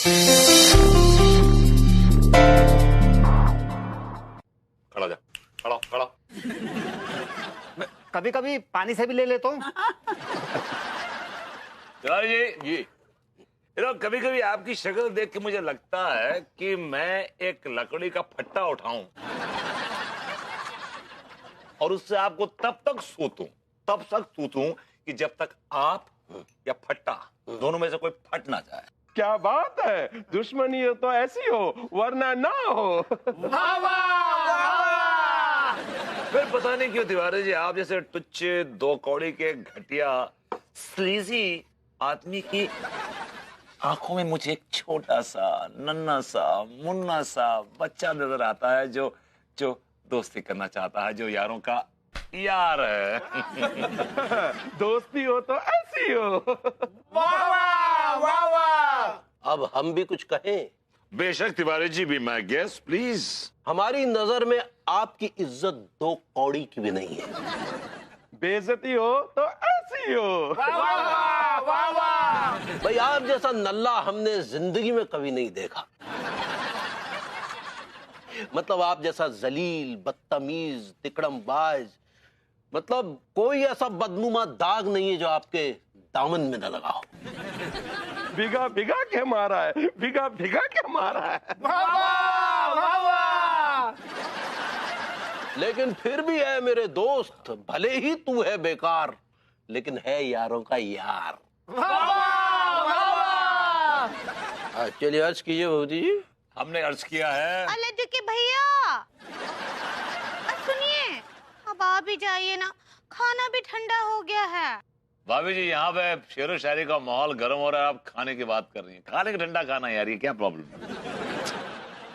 खड़ा जा, खड़ा खड़ा। कभी कभी पानी से भी ले लेता हूँ। यार ये कभी कभी आपकी शक्ल देख के मुझे लगता है कि मैं एक लकड़ी का फट्टा उठाऊं और उससे आपको तब तक सूतूं कि जब तक आप या फट्टा दोनों में से कोई फट ना जाए। क्या बात है, दुश्मनी हो तो ऐसी हो वरना ना हो। वाह वाह। फिर पता नहीं क्यों तिवारी जी आप जैसे टुच्चे दो कौड़ी के घटिया स्लीजी आदमी की आंखों में मुझे एक छोटा सा नन्हा सा मुन्ना सा बच्चा नजर आता है जो दोस्ती करना चाहता है, जो यारों का यार है। दोस्ती हो तो ऐसी हो। वाह वाह वाह वाह। अब हम भी कुछ कहें? बेशक तिवारी जी भी, मैं गेस प्लीज। हमारी नजर में आपकी इज्जत दो कौड़ी की भी नहीं है। बेइज्जती हो तो ऐसी हो। वाह वाह वाह वाह। भाई आप जैसा नल्ला हमने जिंदगी में कभी नहीं देखा। मतलब आप जैसा जलील, बदतमीज, तिकड़मबाज, मतलब कोई ऐसा बदनुमा दाग नहीं है जो आपके दामन में न लगा हो। भिगा भिगा के मारा है, भिगा भिगा के मारा है। वाह वाह वाह वाह। लेकिन फिर भी है मेरे दोस्त, भले ही तू है बेकार लेकिन है यारों का यार। वाह वाह वाह वाह। चलिए अर्ज कीजिए भौजी जी। हमने अर्ज किया है। अरे दुखी भैया सुनिए, अब आप भी जाइए ना, खाना भी ठंडा हो गया है। भाभी जी यहाँ पे शेरो शायरी का माहौल गर्म हो रहा है, आप खाने की बात कर रही हैं। खाने का ठंडा खाना यार, ये क्या प्रॉब्लम है?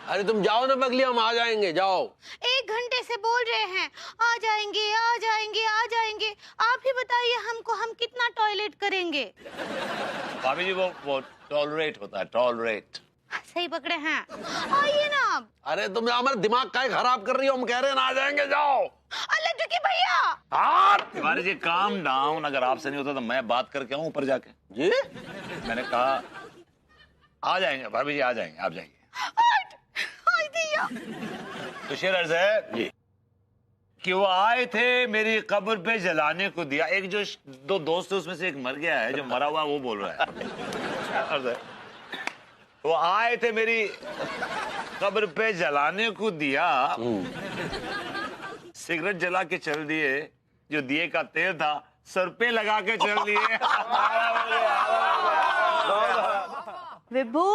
अरे तुम जाओ ना पगली, हम आ जाएंगे, जाओ। 1 घंटे से बोल रहे हैं आ जाएंगे आ जाएंगे आ जाएंगे। आप ही बताइए हमको, हम कितना टॉयलेट करेंगे? भाभी जी वो टॉलरेट होता है, टॉलरेट। सही पकड़े हैं, आइए ना आप। अरे तुम हमारा दिमाग काहे खराब कर रही हो? हम कह रहे हैं ना आ जाएंगे, जाओ। अल्लाह दुखी भैया। तिवारी जी काम डाउन, अगर आपसे नहीं होता तो मैं बात करके आऊं ऊपर जाके। जी मैंने कहा आ जाएंगे भाभी जी, आ जाएंगे, आप जाइए। तो शेर अर्ज है जी कि वो आए थे मेरी कब्र पे जलाने को दिया। एक जो 2 दोस्त है उसमें से एक मर गया है, जो मरा हुआ वो बोल रहा है। अर्ज है वो आए थे मेरी कब्र पे जलाने को दिया, सिगरेट जला के चल दिए, जो दिए का तेल था सर पे लगा के चल दिए। विभू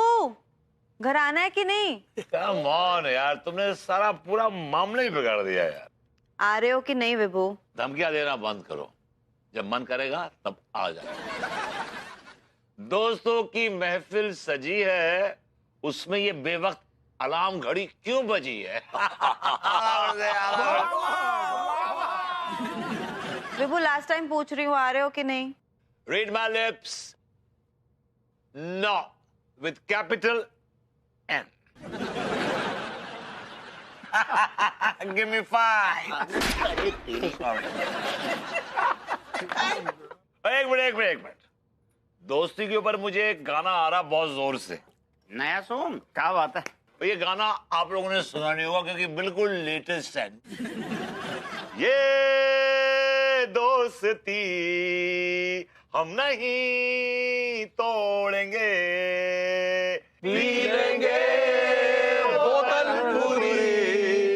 घर आना है कि नहीं? कम ऑन यार, तुमने सारा पूरा मामला ही बिगाड़ दिया यार। आ रहे हो कि नहीं विभू? धमकियां देना बंद करो, जब मन करेगा तब आ जाए। दोस्तों की महफिल सजी है, उसमें ये बेवक्त अलार्म घड़ी क्यों बजी है? विभू लास्ट टाइम पूछ रही हूँ, आ रहे हो कि नहीं? Read my lips. No, with capital N. Give me 5. एक मिनट। दोस्ती के ऊपर मुझे एक गाना आ रहा बहुत जोर से। नया सॉन्ग? क्या बात है। तो ये गाना आप लोगों ने सुना नहीं होगा क्योंकि बिल्कुल लेटेस्ट है। ये दोस्ती हम नहीं तोड़ेंगे, पी लेंगे बोतल पूरी,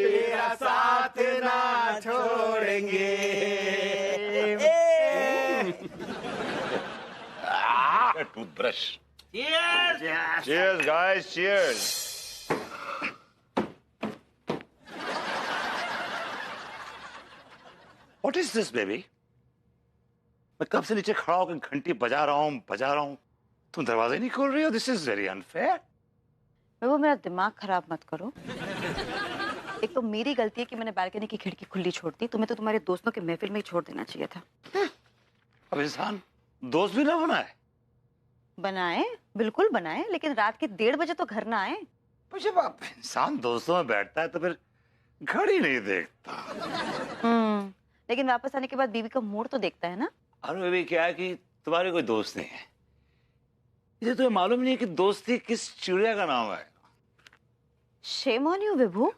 तेरा साथ ना छोड़ेंगे। Toothbrush. Cheers! Cheers guys, cheers. What is this baby? मैं कब से नीचे खड़ा होकर घंटी बजा रहा हूँ, तुम दरवाजे नहीं खोल रही हो। This is very unfair. Vibhu मेरा दिमाग खराब मत करो। एक तो मेरी गलती है कि मैंने बालकनी की खिड़की खुली छोड़ दी, तुम्हें तो तुम्हारे दोस्तों के महफिल में ही छोड़ देना चाहिए था। अब इंसान दोस्त भी ना बनाए। बनाए, बिल्कुल बनाए, लेकिन रात के 1:30 बजे तो घर ना आए। जब आप इंसान दोस्तों में बैठता है तो फिर घड़ी नहीं देखता। लेकिन वापस आने के बाद बीवी का मूड तो देखता है ना। अरे बेबी क्या है कि तुम्हारे कोई दोस्त नहीं है, ये तो मालूम नहीं कि दोस्ती किस चिड़िया का नाम है। शेम ऑन यू विभू।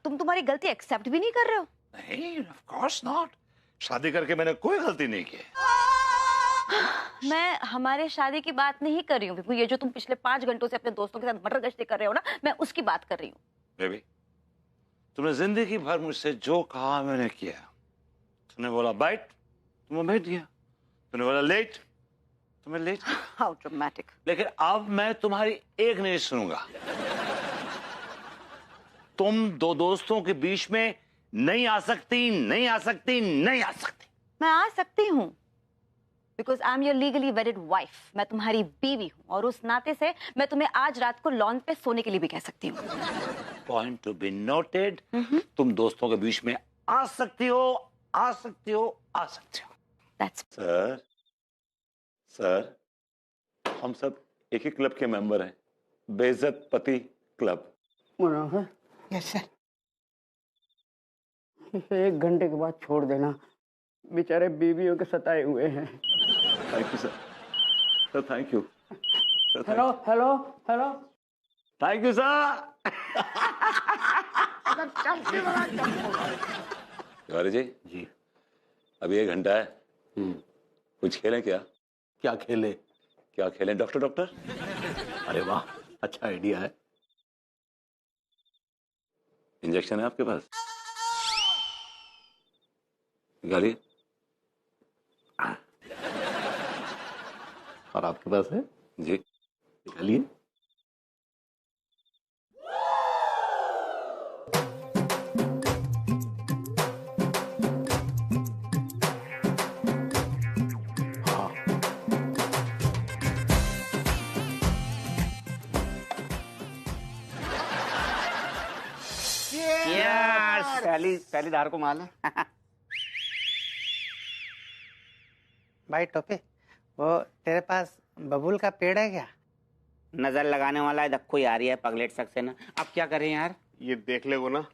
तुम तुम्हारी गलती एक्सेप्ट भी नहीं कर रहे हो। नहीं, ऑफ कोर्स नॉट। शादी करके मैंने कोई गलती नहीं की। मैं हमारे शादी की बात नहीं कर रही हूँ विभू। ये जो तुम पिछले 5 घंटों से अपने दोस्तों के साथ मटर गश्ती कर रहे हो ना, मैं उसकी बात कर रही हूँ। बेबी, तुमने जिंदगी भर मुझसे जो कहा मैंने किया। तुमने बोला बाइट, तुमने बैठ दिया। तुमने बोला लेट, तुम्हें लेट। How dramatic. लेकिन अब मैं तुम्हारी एक नहीं सुनूंगा। तुम दो दोस्तों के बीच में नहीं आ सकती, नहीं आ सकती, नहीं आ सकती। मैं आ सकती हूँ because I am your legally wedded wife. मैं तुम्हारी बीवी हूँ और उस नाते से मैं तुम्हें आज रात को लॉन पे सोने के लिए भी कह सकती हूँ। Point to be noted. तुम दोस्तों के बीच में आ सकती हो, आ सकती हो, आ सकती हो। That's सर, हम सब एक ही क्लब के मेंबर हैं, बेइज्जत पति क्लब। मनोहर, यस सर। इसे 1 घंटे के बाद छोड़ देना, बेचारे बीवियों के सताए हुए हैं। Thank you sir. Sir thank you. Hello hello hello. Thank you sir. Tiwari ji, अभी 1 घंटा है, कुछ खेलें क्या? क्या खेले? क्या खेलें डॉक्टर? अरे वाह, अच्छा आइडिया है। इंजेक्शन है आपके पास? निकालिए। और आपके पास है? जी निकालिए। पहली धार को माल है। भाई टोपे, वो तेरे पास बबूल का पेड़ है क्या? नजर लगाने वाला है, दक्खू आ रही है पगलेट सक्सेना। अब क्या करें यार? ये देख ले वो ना,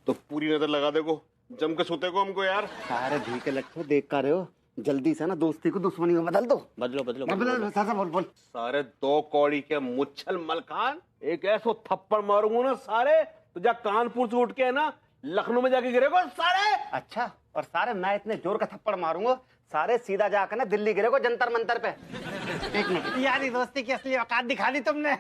तो पूरी नजर लगा दे को, जम के सोते को हमको यार। सारे धी के लट्ठे देख कर रहे हो, जल्दी से ना दोस्ती को दुश्मनी में बदल दो। बदलो बदलो बदलो। सासा बोल। सारे 2 कौड़ी के मुच्छल मलकान, एक ऐसो थप्पड़ मारूंगा ना सारे, तो जा कानपुर से उठ के है ना लखनऊ में जाके गिरेगो सारे। अच्छा, और सारे मैं इतने जोर का थप्पड़ मारूंगा, सारे सीधा जाकर ना दिल्ली गिरेगो जंतर मंतर पे। एक मिनट यार, दोस्ती की असली औकात दिखा दी तुमने।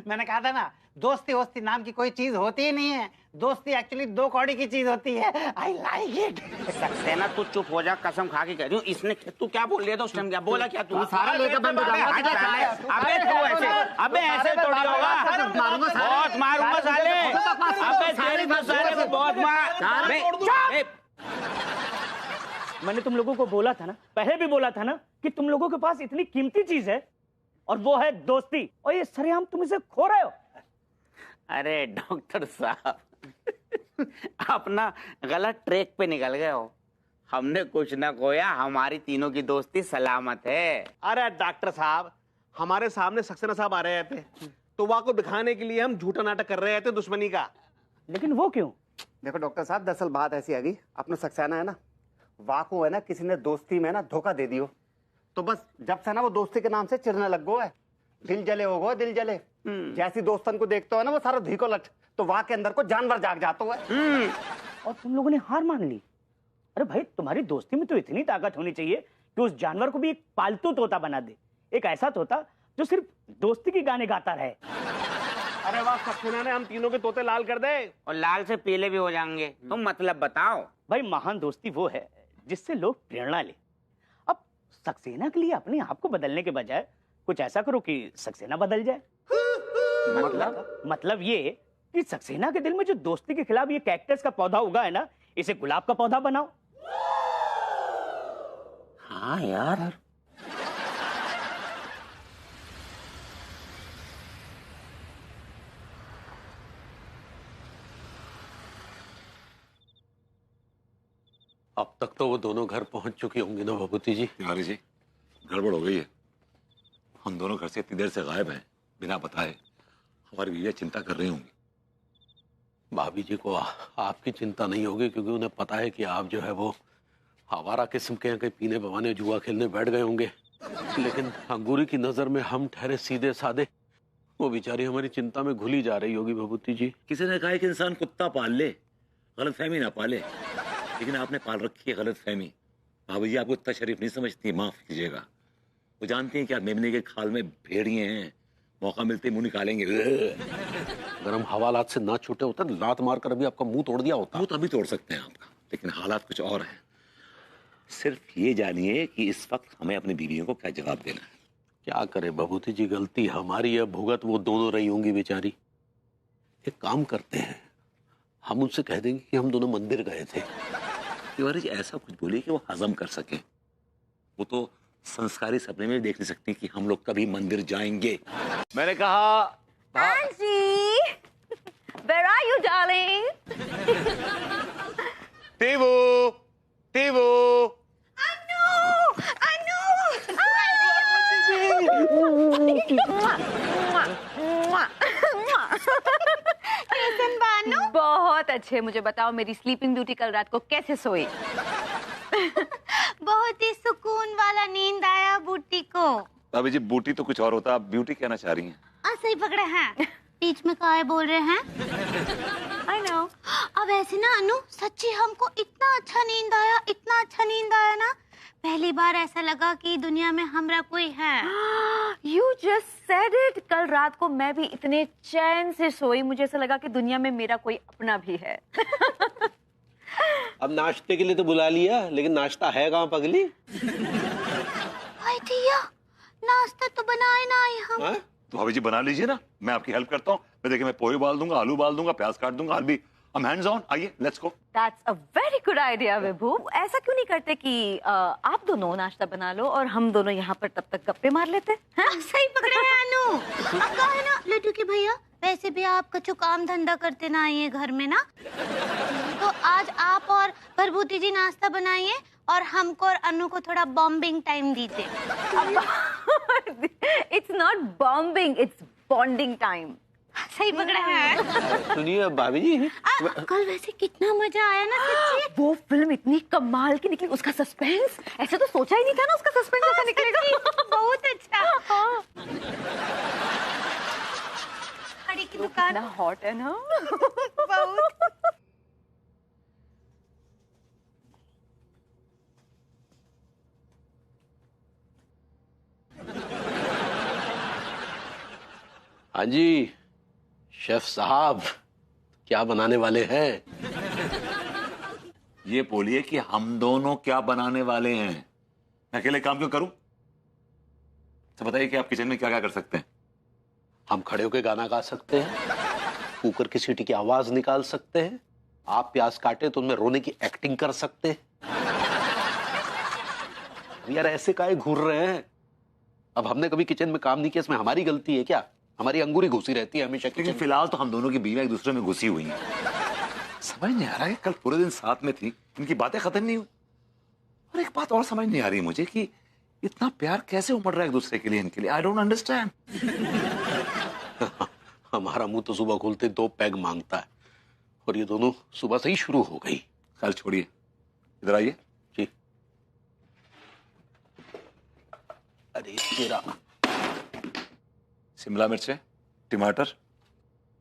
मैंने कहा था ना, दोस्ती वोस्ती नाम की कोई चीज होती ही नहीं है। दोस्ती एक्चुअली 2 कौड़ी की चीज होती है। I like it. सक्सेना तू चुप हो जा, कसम खा के कह रही हूँ। इसने तू क्या बोल लिया था उस टाइम? क्या बोला? क्या तू सारा लेकर बंद हो जाऊंगा। अबे तू ऐसे, अबे ऐसे थोड़ी होगा। बहुत मारूंगा साले। अबे तेरी तो साले को बहुत मार। मैंने तुम लोगों को बोला था ना, पहले भी बोला था ना, कि तुम लोगों के पास इतनी कीमती चीज है और वो है दोस्ती, और ये सरेआम तुम इसे खो रहे हो। अरे डॉक्टर साहब, आप ना गलत ट्रैक पे निकल गए हो। हमने कुछ ना खोया, हमारी तीनों की दोस्ती सलामत है। अरे डॉक्टर साहब, हमारे सामने सक्सेना साहब आ रहे थे, तो वाह को दिखाने के लिए हम झूठा नाटक कर रहे थे दुश्मनी का। लेकिन वो क्यों? देखो डॉक्टर साहब, दरअसल बात ऐसी आ गई, अपना सक्सेना है ना, वाह को है ना किसी ने दोस्ती में ना धोखा दे दियो, तो बस जब से ना वो दोस्ती के नाम से चिढ़ने लग गो है। दिल जले हो गो, दिल जले। जैसी दोस्तन को देखते हो ना वो सारा धीको लट, तो वाह के अंदर को जानवर जाग जाता है। और तुम लोगों ने हार मान ली। अरे भाई, तुम्हारी दोस्ती में तो इतनी ताकत होनी चाहिए कि उस जानवर को भी एक पालतू तोता बना दे, एक ऐसा तोता जो सिर्फ दोस्ती के गाने गाता रहे। अरे वाह, सक्सेना ने हम तीनों के तोते लाल कर दे, और लाल से पीले भी हो जाएंगे। तुम मतलब बताओ। भाई, महान दोस्ती वो है जिससे लोग प्रेरणा ले। अब सक्सेना के लिए अपने आप को बदलने के बजाय कुछ ऐसा करो कि सक्सेना बदल जाए। मतलब ये कि सक्सेना के दिल में जो दोस्ती के खिलाफ ये कैक्टस का पौधा उगा है ना, इसे गुलाब का पौधा बनाओ। हाँ यार, अब तक तो वो दोनों घर पहुंच चुकी होंगी ना भभूति जी? तिवारी जी, गड़बड़ हो गई है। हम दोनों घर से इतनी देर से गायब हैं, बिना बताए। हमारी बीवियां चिंता कर रही होंगी। भाभी जी को आपकी चिंता नहीं होगी, क्योंकि उन्हें पता है कि आप जो है वो आवारा किस्म के हैं, कहीं पीने बवाने जुआ खेलने बैठ गए होंगे। लेकिन अंगूरी की नजर में हम ठहरे सीधे साधे, वो बेचारी हमारी चिंता में घुली जा रही होगी भभूति जी। किसी ने कहा है कि इंसान कुत्ता पाल ले, गलतफहमी ना पाले, लेकिन आपने पाल रखी है गलतफहमी। भाभी जी आपको इतना शरीफ नहीं समझती, माफ कीजिएगा। वो जानती हैं कि आप मेमने के खाल में भेड़िए हैं, मौका मिलते मुंह निकालेंगे। अगर हम हवालात से ना छूटे होते तो लात मारकर अभी आपका मुंह तोड़ दिया होता। मुंह तो अभी तोड़ सकते हैं आपका, लेकिन हालात कुछ और हैं। सिर्फ ये जानिए कि इस वक्त हमें अपनी बीवियों को क्या जवाब देना है। क्या करे भभूति जी, गलती हमारी है, भुगत वो दोनों रही होंगी बेचारी। एक काम करते हैं, हम उनसे कह देंगे कि हम दोनों मंदिर गए थे। तिवारी जी ऐसा कुछ बोलिए कि वो हजम कर सके। वो तो संस्कारी सपने में देख नहीं सकती कि हम लोग कभी मंदिर जाएंगे। मैंने कहा Angie, where are you, darling? टीवू, टीवू। कैसन बानो? बहुत अच्छे। मुझे बताओ मेरी स्लीपिंग ब्यूटी कल रात को कैसे सोई? बहुत ही सुकून वाला नींद आया बूटी को। भाभी जी बूटी तो कुछ और होता, आप ब्यूटी कहना चाह रही हैं। सही पकड़े हैं। बीच में काय बोल रहे हैं? I know. अब ऐसे ना अनु, सच्ची हमको इतना अच्छा नींद आया, इतना अच्छा नींद आया ना, पहली बार ऐसा लगा कि दुनिया में हमरा कोई है। You just said it. कल रात को मैं भी इतने चैन से सोई, मुझे ऐसा लगा कि दुनिया में मेरा कोई अपना भी है। अब नाश्ते के लिए तो बुला लिया, लेकिन नाश्ता है कहाँ पगली? भाई दिया, नाश्ता तो बनाए ना आए हम। हाँ? तो भाभी जी बना लीजिए ना, मैं आपकी हेल्प करता हूँ। मैं देखिए, मैं पोहे उबाल दूंगा, आलू उबाल दूंगा, प्याज काट दूंगा। I'll be I'm hands on। आइए, let's go. That's a very good idea, विभू। ऐसा क्यों नहीं करते कि आप दोनों नाश्ता बना लो और हम दोनों यहाँ पर तब तक गप्पे मार लेते हैं? सही पकड़े हैं अनु। अब कहा है ना लड्डू के भैया, वैसे भी आप कुछ काम धंधा करते ना आइए घर में ना, तो आज आप और प्रभूति जी नाश्ता बनाइए और हमको और अनु को थोड़ा बॉम्बिंग टाइम दीजिए। It's not bombing, it's bonding time. सही पकड़ा है। सुनिए भाभी जी, कल वैसे कितना मजा आया ना सच्ची। वो फिल्म इतनी कमाल की निकली, उसका सस्पेंस ऐसे तो सोचा ही नहीं था ना, उसका सस्पेंस ऐसा निकलेगा। बहुत अच्छा। कड़ी की दुकान कितना हॉट है ना। बहुत। हाँ जी शेफ साहब, क्या बनाने वाले हैं? ये बोलिए कि हम दोनों क्या बनाने वाले हैं। मैं अकेले काम क्यों करूं? तो बताइए कि आप किचन में क्या क्या कर सकते हैं। हम खड़े होकर गाना गा सकते हैं, कुकर की सीटी की आवाज निकाल सकते हैं, आप प्याज काटे तो उनमें रोने की एक्टिंग कर सकते हैं। यार ऐसे काहे घूर रहे हैं? अब हमने कभी किचन में काम नहीं किया, इसमें हमारी गलती है क्या? हमारी अंगूरी घुसी रहती है हमेशा। लेकिन फिलहाल तो हम दोनों की बीवियां एक दूसरे में घुसी हुई हैं। समझ नहीं आ रहा है, कल पूरे दिन साथ में थी, इनकी बातें खत्म नहीं हुई। और एक बात और समझ नहीं आ रही मुझे कि इतना प्यार कैसे उमड़ रहा है एक दूसरे के लिए इनके लिए। I don't understand. हमारा मुंह तो सुबह खोलते 2 पैग मांगता है, और ये दोनों सुबह से ही शुरू हो गई। कल छोड़िए, इधर आइए। जी। अरे तेरा, शिमला मिर्च है, टमाटर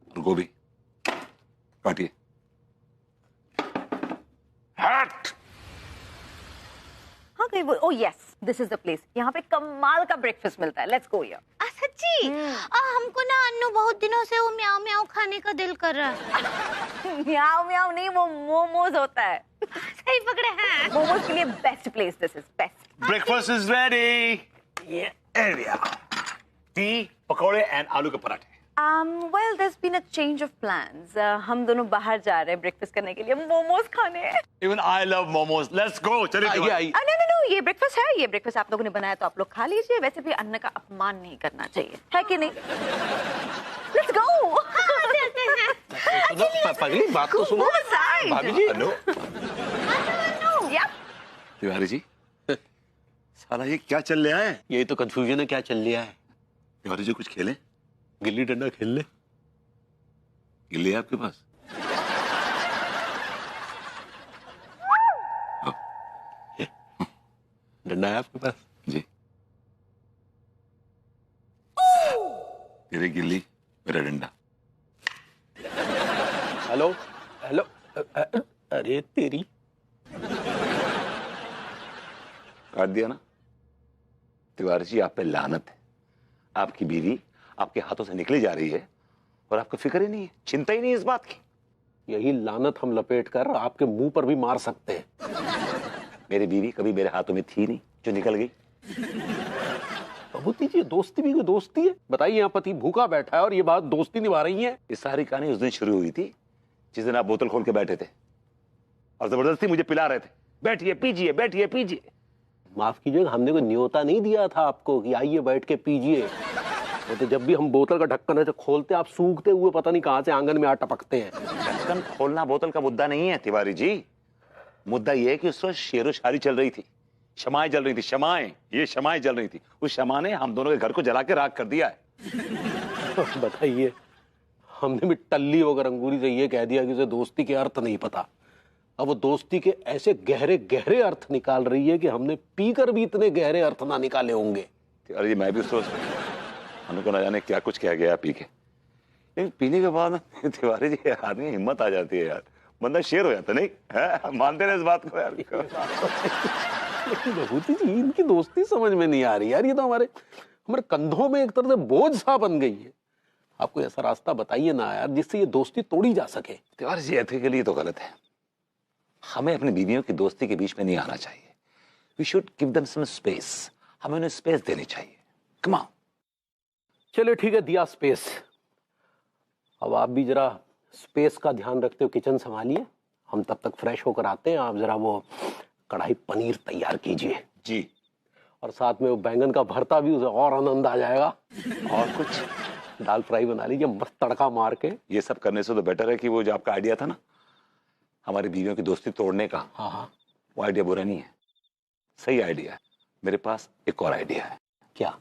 और गोभी काटिए। हट। हाँ कहीं वो, oh yes, this is the place. यहाँ पे कमाल का ब्रेकफास्ट मिलता है। Let's go here. सच्ची? हमको ना अन्नू बहुत दिनों से वो म्याऊ म्याऊ खाने का दिल कर रहा है। म्याऊ म्याऊ नहीं, वो मोमोज होता है। सही पकड़े हैं। मोमोज के लिए best place, this is best. Breakfast is ready. ये एरिया, टी, पकौड़े एंड आलू के पराठे। Well, there's been a change of plans. हम दोनों बाहर जा रहे हैं ब्रेकफास्ट करने के लिए, मोमोज खाने। Even I love momos. Let's go. चलिए। No, ये ब्रेकफास्ट है, ये ब्रेकफास्ट आप लोगों ने बनाया तो आप लोग खा लीजिए। वैसे भी अन्न का अपमान नहीं करना चाहिए, है कि नहीं? Let's go. पगली बात तो सुनो भाभी जी। Hello Yeah. तिवारी जी, साला ये क्या चल रहा है? यही तो कंफ्यूजन है, क्या चल रहा है? तिवारी जी कुछ खेलें? गिल्ली डंडा खेल ले। गिल्ली है आपके पास? डंडा है आपके पास? जी। तेरी गिल्ली मेरा डंडा। हेलो हेलो अरे तेरी, काट दिया ना। तिवारी जी, आप पे लानत है। आपकी बीवी आपके हाथों से निकली जा रही है और आपको फिक्र ही नहीं है, चिंता ही नहीं है इस बात की। यही लानत हम लपेट कर आपके मुंह पर भी मार सकते हैं। मेरी बीवी कभी मेरे हाथों में थी नहीं जो निकल गई। भभूति जी, दोस्ती भी कोई दोस्ती है? बताइए, यहाँ पति भूखा बैठा है और ये बात दोस्ती निभा रही है। ये सारी कहानी उस दिन शुरू हुई थी जिस दिन आप बोतल खोल के बैठे थे और जबरदस्ती मुझे पिला रहे थे। बैठिए पीजिए, बैठिए पीजिए। माफ कीजिएगा, हमने कोई न्योता नहीं दिया था आपको कि आइए बैठ के पीजिए। तो जब भी हम बोतल का ढक्कन ऐसे खोलते, आप सूखते हुए पता नहीं कहां से आंगन में आ टपकते हैं। ढक्कन खोलना बोतल का मुद्दा नहीं है तिवारी जी। मुद्दा यह है कि उस वक्त शेरो शायरी चल रही थी, शमाएं जल रही थी, शमाएं जल रही थी। उस शमा ने हम दोनों के घर को जला के राख कर दिया है। बताइए, हमने भी टल्ली होकर अंगूरी से ये कह दिया कि उसे दोस्ती के अर्थ नहीं पता। अब वो दोस्ती के ऐसे गहरे गहरे अर्थ निकाल रही है कि हमने पीकर भी इतने गहरे अर्थ ना निकाले होंगे। तिवारी जी, मैं भी सोच हमको न जाने क्या कुछ कह गया पी के, लेकिन पीने के बाद तिवारी जी आदमी हिम्मत आ जाती है यार, बंदा शेर हो जाता नहीं है। मानते हैं इस बात को यार। लेकिन भभूति जी, इनकी दोस्ती समझ में नहीं आ रही यार। ये तो हमारे कंधों में एक तरह से बोझ सा बन गई है। आपको ऐसा रास्ता बताइए ना यार, जिससे ये दोस्ती तोड़ी जा सके। तिवारी जी, एथिकली तो गलत है। हमें अपनी बीवियों की दोस्ती के बीच में नहीं आना चाहिए। We should give them some space. हमें उन्हें स्पेस देनी चाहिए। Come on. चलिए ठीक है, दिया स्पेस। अब आप भी जरा स्पेस का ध्यान रखते हो किचन संभालिए। हम तब तक फ्रेश होकर आते हैं। आप जरा वो कढ़ाई पनीर तैयार कीजिए जी, और साथ में वो बैंगन का भरता भी, उसे और आनंद आ जाएगा। और कुछ दाल फ्राई बना लीजिए मस्त तड़का मार के। ये सब करने से तो बेटर है कि वो जो आपका आइडिया था ना हमारी बीवियों की दोस्ती तोड़ने का, हाँ, वो आइडिया बुरा नहीं है, सही आइडिया है। मेरे पास एक और आइडिया है। क्या?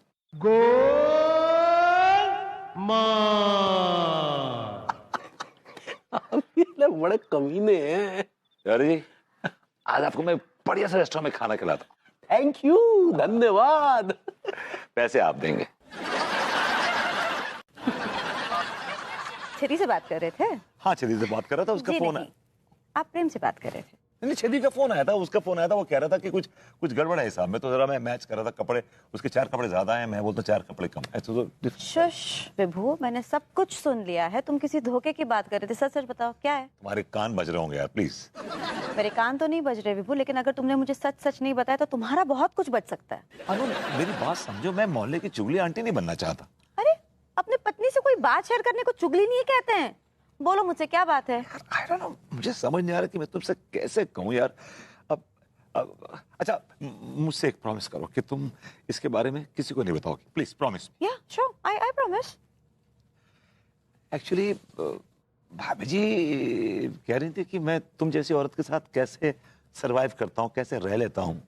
बड़े कमीने हैं यार जी, आज आपको मैं बढ़िया से रेस्टोरेंट में खाना खिलाता हूँ। थैंक यू, धन्यवाद। पैसे आप देंगे। छेदी से बात कर रहे थे? हाँ, छेदी से बात कर रहा था, उसका जी फोन नहीं, है। आप प्रेम से बात कर रहे थे। नहीं, छेदी का फोन आया था, उसका फोन आया था। वो कह रहा था कि कुछ गड़बड़ है हिसाब में, तो जरा मैं मैच कर रहा था। कपड़े उसके 4 कपड़े ज्यादा हैं, मैं बोलता 4 कपड़े कम। ऐसे तो शुश विभू, मैंने सब कुछ सुन लिया है। तुम किसी धोखे की बात कर रहे थे, सच सच बताओ क्या है? तुम्हारे कान बज रहे होंगे यार, प्लीज। मेरे कान तो नहीं बज रहे विभू, लेकिन अगर तुमने मुझे सच सच नहीं बताया तो तुम्हारा बहुत कुछ बच सकता है। अनु, मेरी बात समझो, मैं मोहल्ले की चुगली आंटी नहीं बनना चाहता। अरे, अपने पत्नी से कोई बात शेयर करने को चुगली नहीं कहते हैं। बोलो मुझसे क्या बात है? I don't know, मुझे समझ नहीं आ रहा कि मैं तुमसे कैसे कहूँ यार। अब अच्छा, मुझसे एक प्रॉमिस करो कि तुम इसके बारे में किसी को नहीं बताओगी, प्लीज प्रॉमिस। या श्योर, आई प्रॉमिस। एक्चुअली भाभी जी कह रही थी कि मैं तुम जैसी औरत के साथ कैसे सरवाइव करता हूँ, कैसे रह लेता हूँ।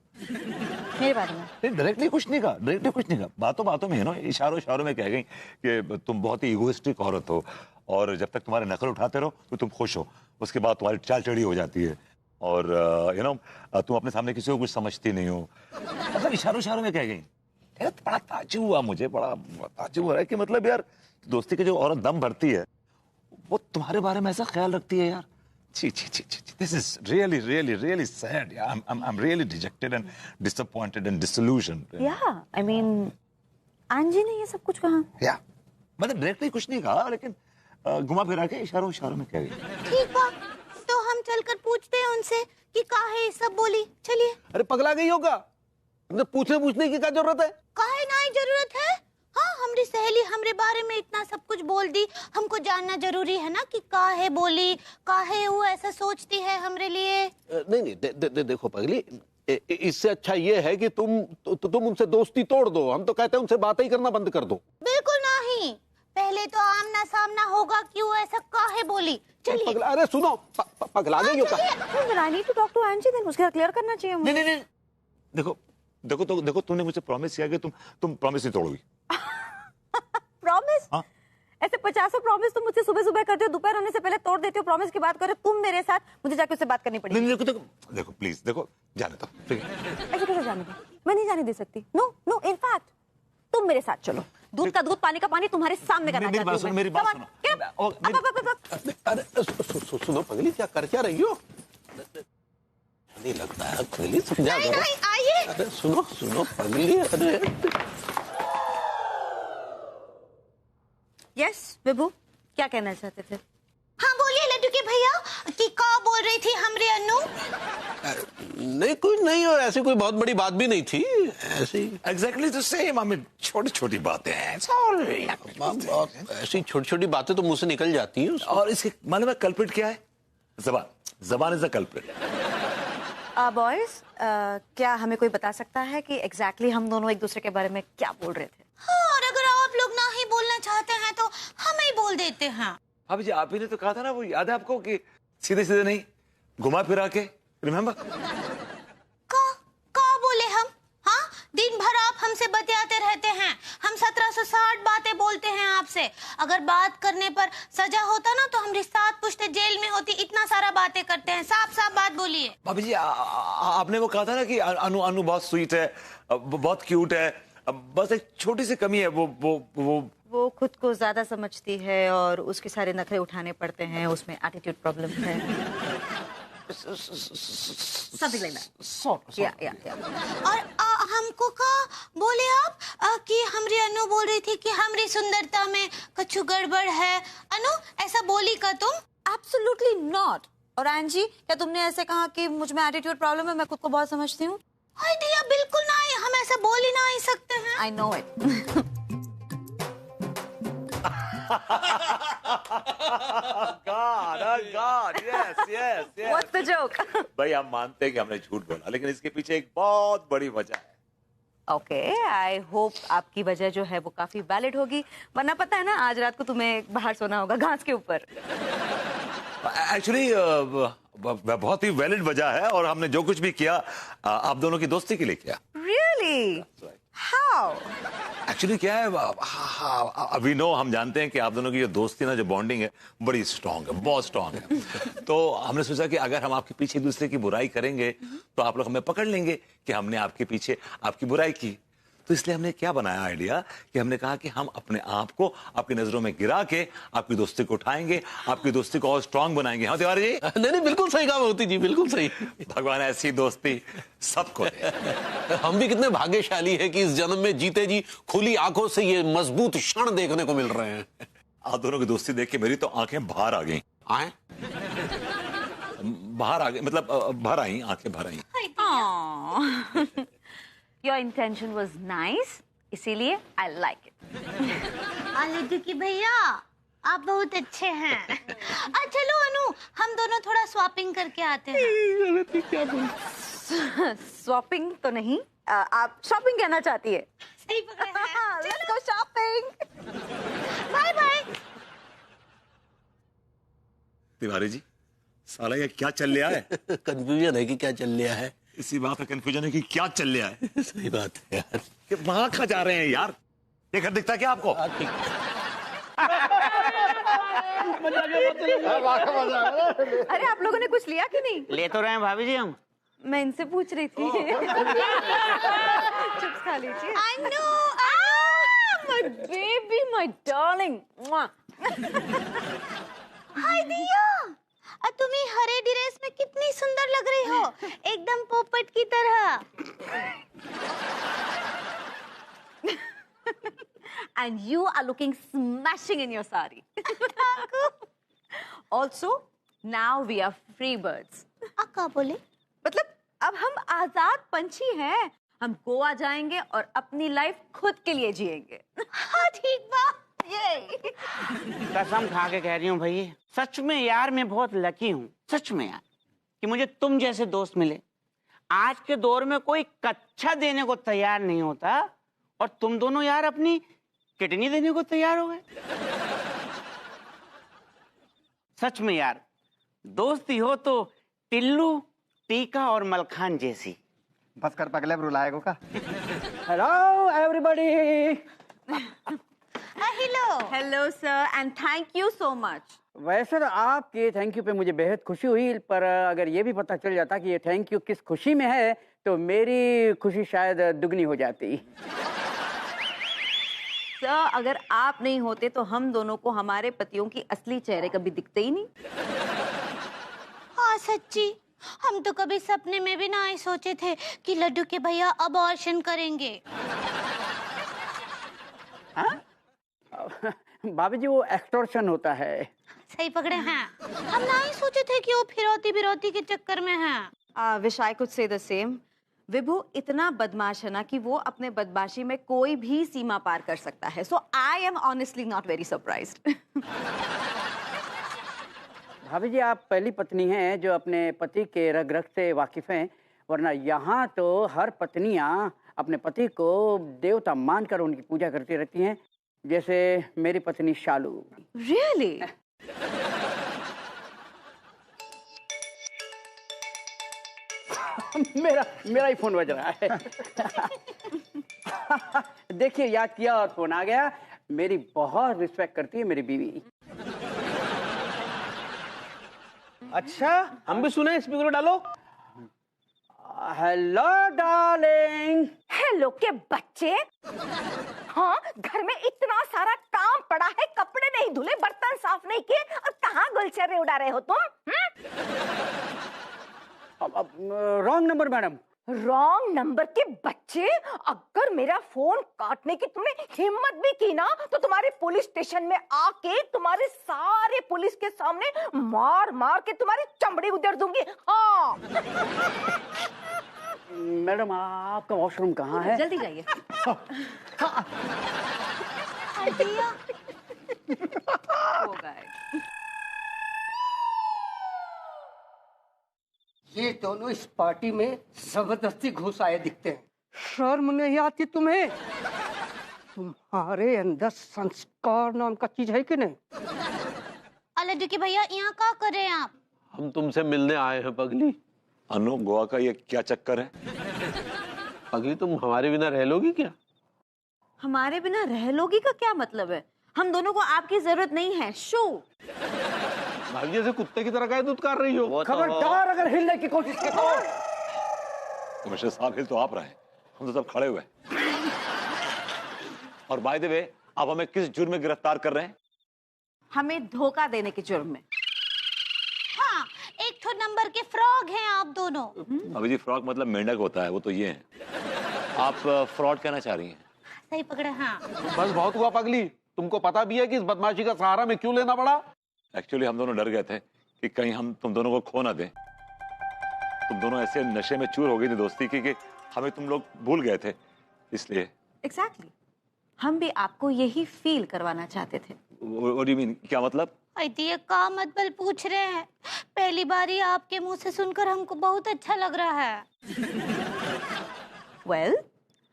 मेरे बारे में? नहीं, डायरेक्टली कुछ नहीं कहा, बातों बातों में, इशारों में कह गई कि तुम बहुत ही इगोइस्टिक औरत हो और जब तक तुम्हारे नखरे उठाते रहो तो तुम खुश हो, उसके बाद तुम्हारी चाल चढ़ी हो जाती है और तुम अपने सामने किसी को कुछ समझती नहीं हो। मतलब इशारों में कह गई। यार बड़ा ताज्जुब हुआ मुझे, बड़ा ताज्जुब हो रहा है कि मतलब यार दोस्ती की जो औरत दम भरती है वो तुम्हारे बारे में ऐसा ख्याल रखती है यार। छी, this is really sad. Yeah, I'm really dejected and disappointed and disillusioned. Yeah, I mean, अंजी ने ये सब कुछ कहा? Yeah, मतलब डायरेक्टली कुछ नहीं कहा, लेकिन घुमा फिरा के इशारों में कह गई। ठीक बा, तो हम चलकर पूछते हैं उनसे कि काहे सब बोली। चलिए। अरे पगला गई होगा, पूछने की क्या जरूरत है? काहे ना जरूरत है? हाँ, हमारी सहेली हमरे बारे में इतना सब कुछ बोल दी, हमको जानना जरूरी है ना कि काहे बोली, काहे वो ऐसा सोचती है हमरे लिए। नहीं, देखो पगली, इससे अच्छा ये है कि तुम उनसे दोस्ती तोड़ दो। हम तो कहते हैं उनसे बातें ही करना बंद कर दो। बिल्कुल नहीं, पहले तो आमना सामना होगा कि वो ऐसा काहे बोली। चलिए। अरे सुनो, पगला गई हो क्या? I need to talk to Angie, then उसके क्लियर करना चाहिए मुझे। नहीं, देखो तुमने मुझे प्रॉमिस किया कि तुम प्रॉमिस नहीं तोड़ोगी। प्रॉमिस? हाँ? ऐसे 50 प्रॉमिस तुम मुझसे सुबह करते हो, दोपहर होने से पहले तोड़ देते हो। प्रॉमिस की बात करो तुम मेरे साथ, मुझे जाके उससे बात करनी पड़ेगी। नहीं, देखो प्लीज, देखो जाने दो। ऐसे कैसे जाने दो? मैं नहीं जाने दे सकती। नो, इनफैक्ट तुम मेरे साथ चलो। दूध का दूध, पानी का पानी तुम्हारे सामने करना मेरी बात चाहती हूँ सुनो, मेरी मैं। बात Come on, सुनो। get up. ओ, मेरी- अरे सुनो पगली, क्या कर क्या रही हो? नहीं लगता है पगली, समझा नहीं करो। नहीं आइए। अरे सुनो सुनो पगली, अरे यस विभू, क्या कहना चाहते थे? हाँ बोलिए लड्डू के भैया कि का बोल रही थी हमरे अन्नू। नहीं कुछ नहीं, और ऐसी कोई बहुत बड़ी बात भी नहीं थी, ऐसी exactly the same. I mean छोटी छोटी बातें हैं। It's all right. ऐसी छोटी छोटी बातें तो मुंह से निकल जाती हैं। और इसके मालूम है कल्प्रिट क्या है? जबान। जबान इज द कल्प्रिट। बॉयज, क्या हमें कोई बता सकता है कि एग्जैक्टली हम दोनों एक दूसरे के बारे में क्या बोल रहे थे? हाँ, और अगर आप लोग ना ही बोलना चाहते हैं तो हम ही बोल देते हैं। अब जी आप ही ने तो कहा था ना, वो याद है आपको कि सीधे सीधे नहीं, घुमा फिरा के। रिमेम्बर? का बोले हम? हाँ, दिन भर आप हमसे बतियाते रहते हैं। हम 1760 बातें बोलते हैं आपसे। अगर बात करने पर सजा होता ना तो हम 7 पुश्ते जेल में होती। इतना सारा बातें करते हैं। साफ साफ बात बोलिए। भाभी जी आपने वो कहा था ना कि अनु अनु बहुत स्वीट है, बहुत क्यूट है, बस एक छोटी सी कमी है, वो खुद को ज्यादा समझती है और उसके सारे नखरे उठाने पड़ते हैं, उसमें एटीट्यूड प्रॉब्लम है। Something like that. Yeah. और हमको का बोले आप कि हमरी अनु बोल रही थी कि हमरी सुंदरता में कुछ गड़बड़ है। अनु ऐसा बोली का तुम? Absolutely not. और एंजी, क्या तुमने ऐसे कहा कि मुझ में एटीट्यूड प्रॉब्लम है, मैं खुद को बहुत समझती हूँ? हाय दिया, बिल्कुल नहीं। हम ऐसा बोल ही नहीं सकते हैं। I know it. God, yes. What's the joke? भाई हम मानते हैं कि हमने झूठ बोला, लेकिन इसके पीछे एक बहुत बड़ी वजह है। ओके, आई होप आपकी वजह जो है वो काफी वैलिड होगी, वरना पता है ना आज रात को तुम्हें बाहर सोना होगा घास के ऊपर। एक्चुअली बहुत ही वैलिड वजह है, और हमने जो कुछ भी किया आप दोनों की दोस्ती के लिए किया। Really? How? एक्चुअली क्या है, अभी नो हम जानते हैं कि आप दोनों की जो दोस्ती ना, जो बॉन्डिंग है, बड़ी स्ट्रांग है, बहुत स्ट्रांग है। तो हमने सोचा कि अगर हम आपके पीछे एक दूसरे की बुराई करेंगे तो आप लोग हमें पकड़ लेंगे कि हमने आपके पीछे आपकी बुराई की। तो इसलिए हमने क्या बनाया आइडिया कि हमने कहा कि हम अपने आप को आपकी नजरों में गिरा के आपकी दोस्ती को उठाएंगे, आपकी दोस्ती को और स्ट्रांग बनाएंगे। हाँ तिवारी जी? नहीं बिल्कुल सही कहा मोती जी, बिल्कुल सही। भगवान ऐसी दोस्ती सबको दे। हम भी कितने भाग्यशाली हैं कि इस जन्म में जीते जी खुली आंखों से ये मजबूत क्षण देखने को मिल रहे हैं। आप दोनों की दोस्ती देख के मेरी तो आंखें बाहर आ गई। आए? बाहर आ गई मतलब भर आई, आंखें भर आई। Your intention was nice, इसीलिए I like it. लड्डू की भैया आप बहुत अच्छे हैं। चलो अनु, हम दोनों थोड़ा स्वैपिंग करके आते हैं। स्वैपिंग तो नहीं, आप शॉपिंग कहना चाहती है? सही पकड़ा है। Let's go shopping. Bye bye. Tiwari ji, साला ये क्या चल रहा है? कंफ्यूजन है कि क्या चल रहा है। इसी बात का कंफ्यूजन है कि क्या चल रहा है। सही बात है यार। कि वहां कहाँ जा रहे हैं यार? ये घर दिखता क्या आपको? अरे आप लोगों ने कुछ लिया कि नहीं? ले तो रहे हैं भाभी जी हम। मैं इनसे पूछ रही थी। चिप्स खा लीजिए। I know, My baby, my darling. हाय दिया, तुम्ही हरे ड्रेस में कितनी सुंदर लग रही हो, एकदम पोपट की तरह। And you are looking smashing in your sari. Also, now we are free birds. क्या बोले? मतलब अब हम आजाद पंछी हैं। हम गोवा जाएंगे और अपनी लाइफ खुद के लिए जिएंगे। हाँ ठीक बात। कसम खा के कह रही हूँ भैया, सच में यार मैं बहुत लकी हूँ, सच में यार, कि मुझे तुम जैसे दोस्त मिले। आज के दौर में कोई कच्चा देने को तैयार नहीं होता, और तुम दोनों यार अपनी किडनी देने को तैयार हो गए। सच में यार, दोस्ती हो तो टिल्लू, टीका और मलखान जैसी। बस कर पगले, रुलाएगो का। Hello everybody. Hello. Hello sir, and thank you so much. वैसे तो आपके थैंक यू पे मुझे बेहद खुशी हुई, पर अगर ये भी पता चल जाता कि ये थैंक यू किस खुशी में है तो मेरी खुशी शायद दुगनी हो जाती। सर अगर आप नहीं होते तो हम दोनों को हमारे पतियों की असली चेहरे कभी दिखते ही नहीं। हाँ सच्ची, हम तो कभी सपने में भी ना ही सोचे थे कि लड्डू के भैया अबॉर्शन करेंगे। भाभी जी वो एक्सटॉर्शन होता है। सही पकड़े हैं, हम ना ही सोचे थे कि वो फिरौती बिरौती के चक्कर में हैं। Wish I could say the same. Vibhu इतना बदमाश है ना कि वो अपने बदमाशी में कोई भी सीमा पार कर सकता है। So I am honestly not very surprised. भाभी जी आप पहली पत्नी हैं जो अपने पति के रग रग से वाकिफ हैं, वरना यहाँ तो हर पत्नियाँ अपने पति को देवता मानकर उनकी पूजा करती रहती हैं, जैसे मेरी पत्नी शालू। रियली? मेरा ही फोन बज रहा है। देखिए याद किया और फोन आ गया। मेरी बहुत रिस्पेक्ट करती है मेरी बीवी। अच्छा हम भी सुने, स्पीकर डालो। Hello darling. हेलो के बच्चे। हाँ, घर में इतना सारा काम पड़ा है, कपड़े नहीं धुले, बर्तन साफ नहीं किए और कहाँ गुलछर्रे उड़ा रहे हो तुम? Wrong number madam. Wrong number के बच्चे, अगर मेरा फोन काटने की तुमने हिम्मत भी की ना तो तुम्हारे पुलिस स्टेशन में आके तुम्हारे सारे पुलिस के सामने मार मार के तुम्हारी चमड़ी उधेड़ दूंगी। हाँ मैडम आपका वॉशरूम कहाँ है? जल्दी जाइए। होगा। ये दोनों इस पार्टी में जबरदस्ती घुस आए दिखते हैं। शर्म नहीं आती तुम्हें? तुम्हारे अंदर संस्कार नाम का चीज है कि नहीं? लड्डू के भैया यहाँ क्या कर रहे हैं आप? हम तुमसे मिलने आए हैं पगली। अनु, गोवा का ये क्या चक्कर है? पगली तुम हमारे बिना रह लोगी क्या? हमारे बिना रह लोगी का क्या मतलब है? हम दोनों को आपकी जरूरत नहीं है। शो भाभी जैसे कुत्ते की तरह काहे दुत्कार रही हो? खबरदार अगर हिलने की कोशिश की तो। कमिश्नर साहब हिल तो आप रहे हैं, हम तो सब खड़े हुए हैं। और बाय द वे आप हमें किस जुर्म में गिरफ्तार कर रहे हैं? हमें धोखा देने के जुर्म में। हाँ, एक तो नंबर के फ्रॉग हैं आप दोनों। अभी जी फ्रॉग मतलब मेंढक होता है, वो तो ये है। आप फ्रॉड कहना चाह रही हैं? सही पकड़े। हाँ बस बहुत हुआ पगली। तुमको पता भी है कि इस बदमाशी का सहारा में क्यों लेना पड़ा? एक्चुअली हम दोनों डर गए थे कि कहीं हम तुम दोनों को खो ना दें। तुम दोनों ऐसे नशे में चूर हो गई थी दोस्ती की कि हमें तुम लोग भूल गए थे, इसलिए। एग्जैक्टली हम भी आपको यही फील करवाना चाहते थे। What do you mean? क्या मतलब? ये का मतबल पूछ रहे हैं। पहली बार ही आपके मुंह से सुनकर हमको बहुत अच्छा लग रहा है। well,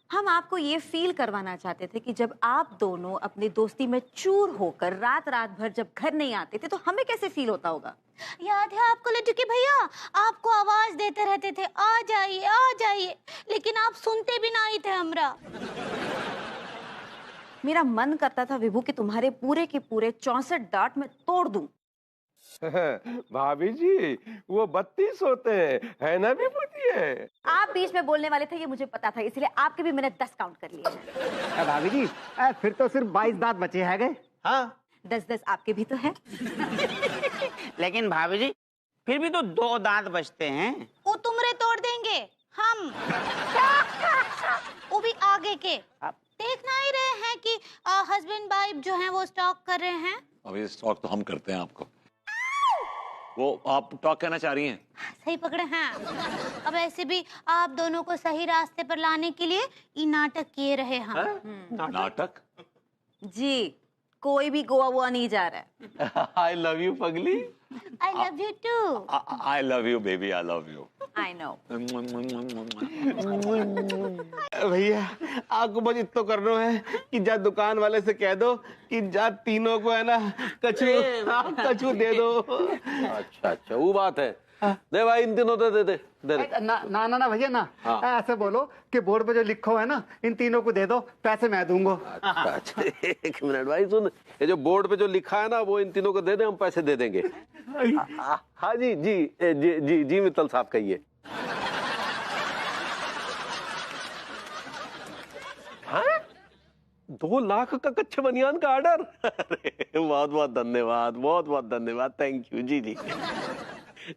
हम आपको ये फील करवाना चाहते थे कि जब आप दोनों अपनी दोस्ती में चूर होकर रात रात भर जब घर नहीं आते थे तो हमें कैसे फील होता होगा। याद है आपको लड्डू के भैया? आपको आवाज देते रहते थे, आ जाइए, लेकिन आप सुनते भी नहीं थे हमरा। मेरा मन करता था विभू कि तुम्हारे पूरे के पूरे 64 दांत में तोड़ दूं। भाभी जी वो 32 होते हैं, है ना विभूति है? आप बीच में बोलने वाले थे ये मुझे पता था, इसलिए आपके भी मैंने 10 काउंट कर लिए हैं। भाभी जी फिर तो सिर्फ 22 दांत बचे हैं गए। हाँ 10-10 आपके भी तो है। लेकिन भाभी जी फिर भी तो 2 दांत बचते हैं। वो तुमरे तोड़ देंगे हम। वो भी आगे के। देख ना ही रहे हैं कि हस्बैंड वाइफ जो हैं वो स्टॉक कर रहे हैं। अभी स्टॉक तो हम करते हैं आपको। वो आप टॉक कहना चाह रही हैं? सही पकड़े हैं। अब ऐसे भी आप दोनों को सही रास्ते पर लाने के लिए ये नाटक किए रहे हम। नाटक? जी कोई भी गोवा वोवा नहीं जा रहा है। आई लव यू पगली। I love you too. I love you baby, I love you. I know. भैया आपको बस इतना करना है कि जा दुकान वाले से कह दो कि जा तीनों को है ना कछू दे दो। अच्छा वो बात है। दे भाई इन तीनों दे ना भैया ना। ऐसे बोलो कि बोर्ड पे जो लिखो है ना इन तीनों को दे दो, पैसे मैं दूंगा। अच्छा 1 मिनट भाई सुन, ये जो बोर्ड पे जो लिखा है ना वो इन तीनों को दे दे, हम पैसे दे देंगे। हाँ जी मित्तल साहब कहिए। हाँ 2 लाख का कच्चे बनियान का ऑर्डर। अरे बहुत बहुत धन्यवाद, बहुत बहुत धन्यवाद, थैंक यू। जी जी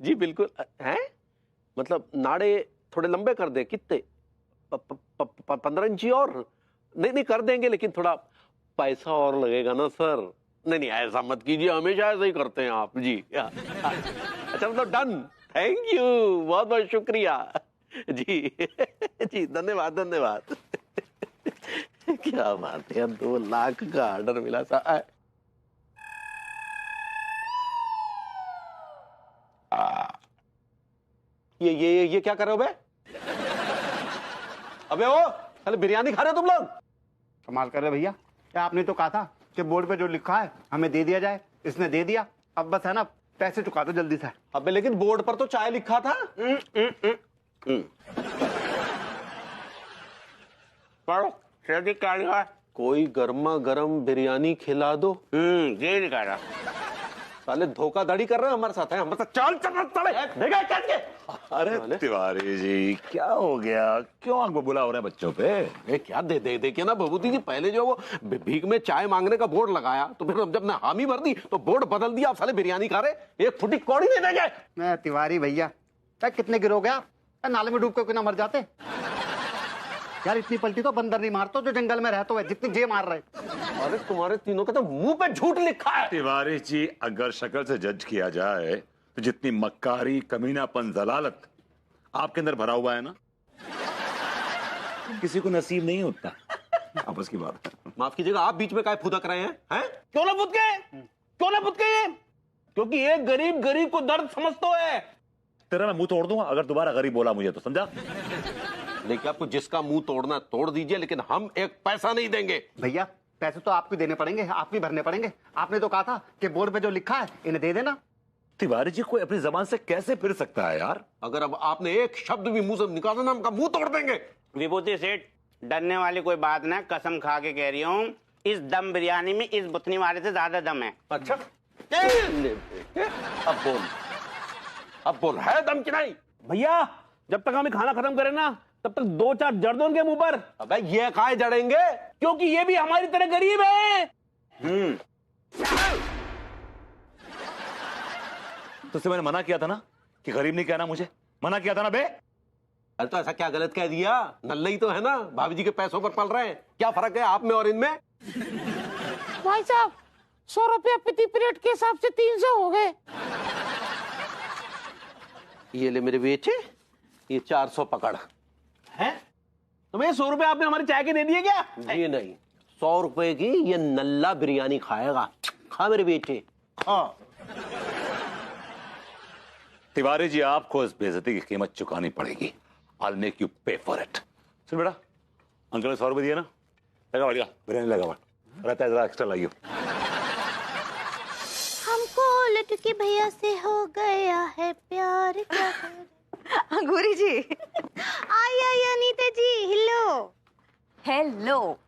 जी बिल्कुल। हैं मतलब नाड़े थोड़े लंबे कर दे, कितने? 15 इंची और? नहीं कर देंगे, लेकिन थोड़ा पैसा और लगेगा ना सर। नहीं ऐसा मत कीजिए, हमेशा ऐसा ही करते हैं आप। जी अच्छा मतलब डन, थैंक यू, बहुत बहुत शुक्रिया जी जी धन्यवाद धन्यवाद। क्या बात है, 2 लाख का ऑर्डर मिला सा। ये क्या कर रहे हो बे? अबे ओ साले बिरयानी खा रहे हो तुम लोग? कमाल कर रहे भैया, क्या आपने तो कहा था कि बोर्ड पे जो लिखा है हमें दे दिया जाए, इसने दे दिया। अब बस है ना, पैसे चुका दो जल्दी से। अबे लेकिन बोर्ड पर तो चाय लिखा था। पढ़ो क्या? कोई गर्मा गर्म बिरयानी खिला दो। ये लिखा था। साले धोखाधड़ी कर रहे हैं हमारे साथ। है हमारे साथ। चल चल चल। अरे तिवारी जी क्या हो गया, क्यों आंख बबूला हो रहा है बच्चों पे? क्या दे के ना भभूति जी, पहले जो वो भीख में चाय मांगने का बोर्ड लगाया, तो फिर जब मैं हामी भर दी तो बोर्ड बदल दिया। आप साले बिरयानी खा रहे, एक फुटी कौड़ी नहीं देंगे। मैं तिवारी भैया, क्या कितने गिरोगे आप? नाले में डूब के क्यों ना मर जाते यार। इतनी पलटी तो बंदर नहीं मारता जो जंगल में रहते हुए, जितनी जे मार रहे। अरे तुम्हारे तीनों का तो मुंह पे झूठ लिखा है। तिवारी जी अगर शक्ल से जज किया जाए तो जितनी मक्कारी, कमीनापन, जलालत आपके अंदर भरा हुआ है ना, किसी को नसीब नहीं होता। आपस की बात है। माफ कीजिएगा, आप बीच में काय फुदक रहे हैं? क्यों ना फुदके? क्योंकि एक गरीब को दर्द समझता है। तेरा मैं मुंह तोड़ दूंगा अगर दोबारा गरीब बोला मुझे तो, समझा? देखिए आपको जिसका मुंह तोड़ना तोड़ दीजिए, लेकिन हम एक पैसा नहीं देंगे। भैया पैसे तो आपको देने पड़ेंगे, आप भी भरने पड़ेंगे। आपने तो कहा था कि बोर्ड पे जो लिखा है इन्हें दे देना। तिवारी जी कोई अपनी जबान से कैसे फिर सकता है यार? अगर अब आपने एक शब्द भी मुंह से निकाला ना, हमका मुंह तोड़ देंगे। विभूति सेठ, डरने वाली कोई बात ना, कसम खा के कह रही हूँ, इस दम बिरयानी में इस बुतनी वाले से ज्यादा दम है। अच्छा अब बोल है दम की नहीं? भैया जब तक हमें खाना खत्म करे ना, तब तक 2-4 जड़ दो उनके मुंह पर। अबे ये काहे जड़ेंगे? क्योंकि ये भी हमारी तरह गरीब है। तुझसे मैंने मना किया था ना कि गरीब नहीं कहना, मुझे मना किया था ना बे। अरे तो ऐसा क्या गलत कह दिया? नल्ले ही तो है ना, भाभी जी के पैसों पर पल रहे हैं। क्या फर्क है आप में और इनमें? भाई साहब 100 रुपया प्रति प्लेट के हिसाब से 300 हो गए। ये ले मेरे बेटे, ये 400 पकड़। है तो भैया 100 रुपए आपने हमारी चाय के दे दिए क्या? ये नहीं, 100 रुपए की ये नल्ला बिरयानी खाएगा। खा मेरे बेटे, खा। तिवारी जी आपको इस बेइज्जती की कीमत चुकानी पड़ेगी। I'll make you pay for it। सुन बेटा, अंकल ने 100 रुपए दिए ना, लगा बढ़िया बिरयानी लगा बढ़ रहता है, जरा एक्स्ट्रा लाइयो। हमको लड्डू के भैया से हो गया है प्यार। क्या अंगूरी जी। आई अनीता जी, हेलो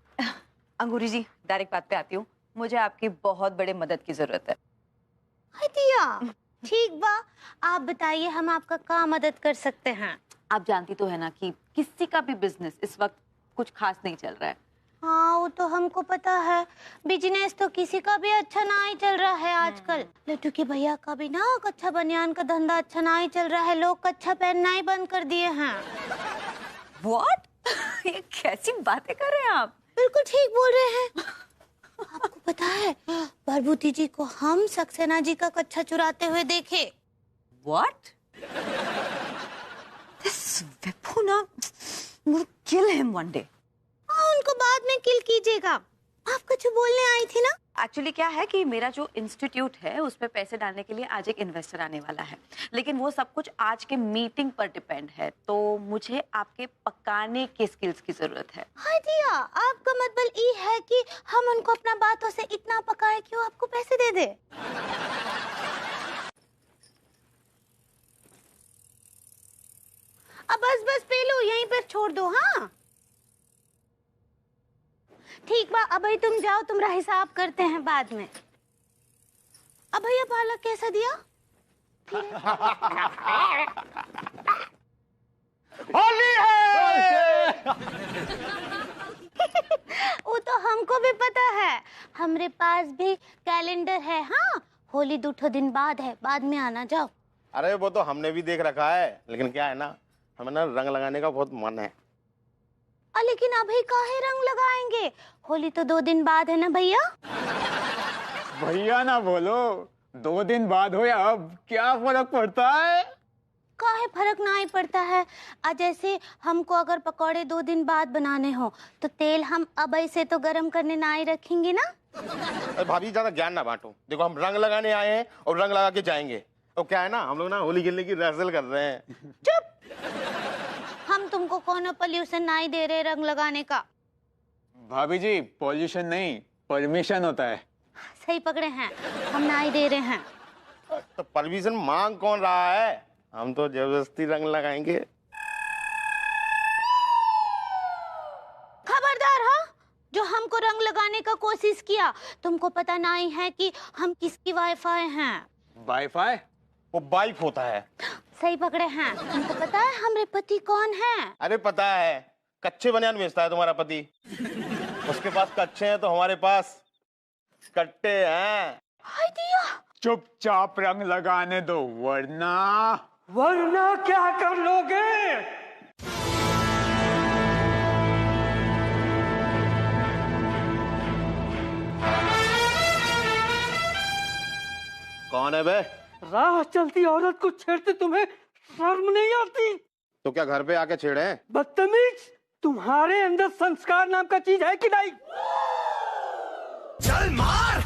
अंगूरी जी, डायरेक्ट बात पे आती हूँ। मुझे आपकी बहुत बड़े मदद की जरूरत है। दिया ठीक बा, आप बताइए हम आपका क्या मदद कर सकते हैं? आप जानती तो है ना कि किसी का भी बिजनेस इस वक्त कुछ खास नहीं चल रहा है। हाँ वो तो हमको पता है, बिजनेस तो किसी का भी अच्छा ना ही चल रहा है आजकल। लड्डू के भैया का भी ना कच्चा बनियान का धंधा अच्छा ना ही चल रहा है, लोग कच्चा पहनना ही बंद कर दिए हैं। What? ये कैसी बातें कर रहे हैं आप? बिल्कुल ठीक बोल रहे हैं। आपको पता है प्रभूति जी को हम सक्सेना जी का कच्चा चुराते हुए देखे। What? This Vipuna will kill him one day. हाँ उनको बाद में किल कीजिएगा। आप कुछ बोलने आई थी ना? एक्चुअली क्या है कि मेरा जो इंस्टीट्यूट है उस पे पैसे डालने के लिए आज एक इन्वेस्टर आने वाला है, लेकिन वो सब कुछ आज के मीटिंग पर डिपेंड है, तो मुझे आपके पकाने के स्किल्स की जरूरत है। हाँ दिया, आपका मतलब ये है कि हम उनको अपना बातों से इतना पकाए कि वो आपको पैसे दे दे। अब बस पी लो, यहीं पर छोड़ दो। हाँ ठीक बा, अब भाई तुम जाओ, तुम्हारा हिसाब करते हैं बाद में। अब भैया पालक कैसा दिया? होली है। वो तो हमको भी पता है, हमरे पास भी कैलेंडर है। हाँ, होली 2 दिन बाद है, बाद में आना। जाओ। अरे वो तो हमने भी देख रखा है, लेकिन क्या है ना, हमें ना रंग लगाने का बहुत मन है। लेकिन अभी काहे रंग लगाएंगे? होली तो 2 दिन बाद है ना भैया। भैया ना बोलो, 2 दिन बाद हो या अब, क्या फर्क पड़ता है? काहे फर्क ना ही पड़ता है। जैसे हमको अगर पकौड़े 2 दिन बाद बनाने हो तो तेल हम अब से तो गरम करने ना ही रखेंगे ना। अरे भाभी ज्यादा ज्ञान ना बांटो। देखो हम रंग लगाने आए हैं और रंग लगा के जाएंगे। तो क्या है ना, हम लोग ना होली खेलने की रिहर्सल कर रहे हैं। चुप। हम तुमको कोनो पोल्यूशन ना ही दे रहे रंग लगाने का। भाभी जी, पॉल्यूशन नहीं, परमिशन होता है। सही पकड़े हैं, हम ना ही दे रहे हैं। तो परमिशन मांग कौन रहा है? हम तो जबरदस्ती रंग लगाएंगे। खबरदार हाँ, जो हमको रंग लगाने का कोशिश किया। तुमको पता नहीं है कि हम किसकी वाईफाई हैं। वाईफाई? वो वाइफ होता है। सही पकड़े हैं। तुमको पता है हमरे पति कौन है? अरे पता है, कच्चे बनियान बेचता है तुम्हारा पति। उसके पास कच्चे हैं तो हमारे पास कट्टे हैं। हाय दिया। चुपचाप रंग लगाने दो, वरना क्या कर लोगे? कौन है बे? राह चलती औरत को छेड़ते तुम्हें शर्म नहीं आती? तो क्या घर पे आके छेड़े हैं? बदतमीज, तुम्हारे अंदर संस्कार नाम का चीज है कि नहीं? चल मार।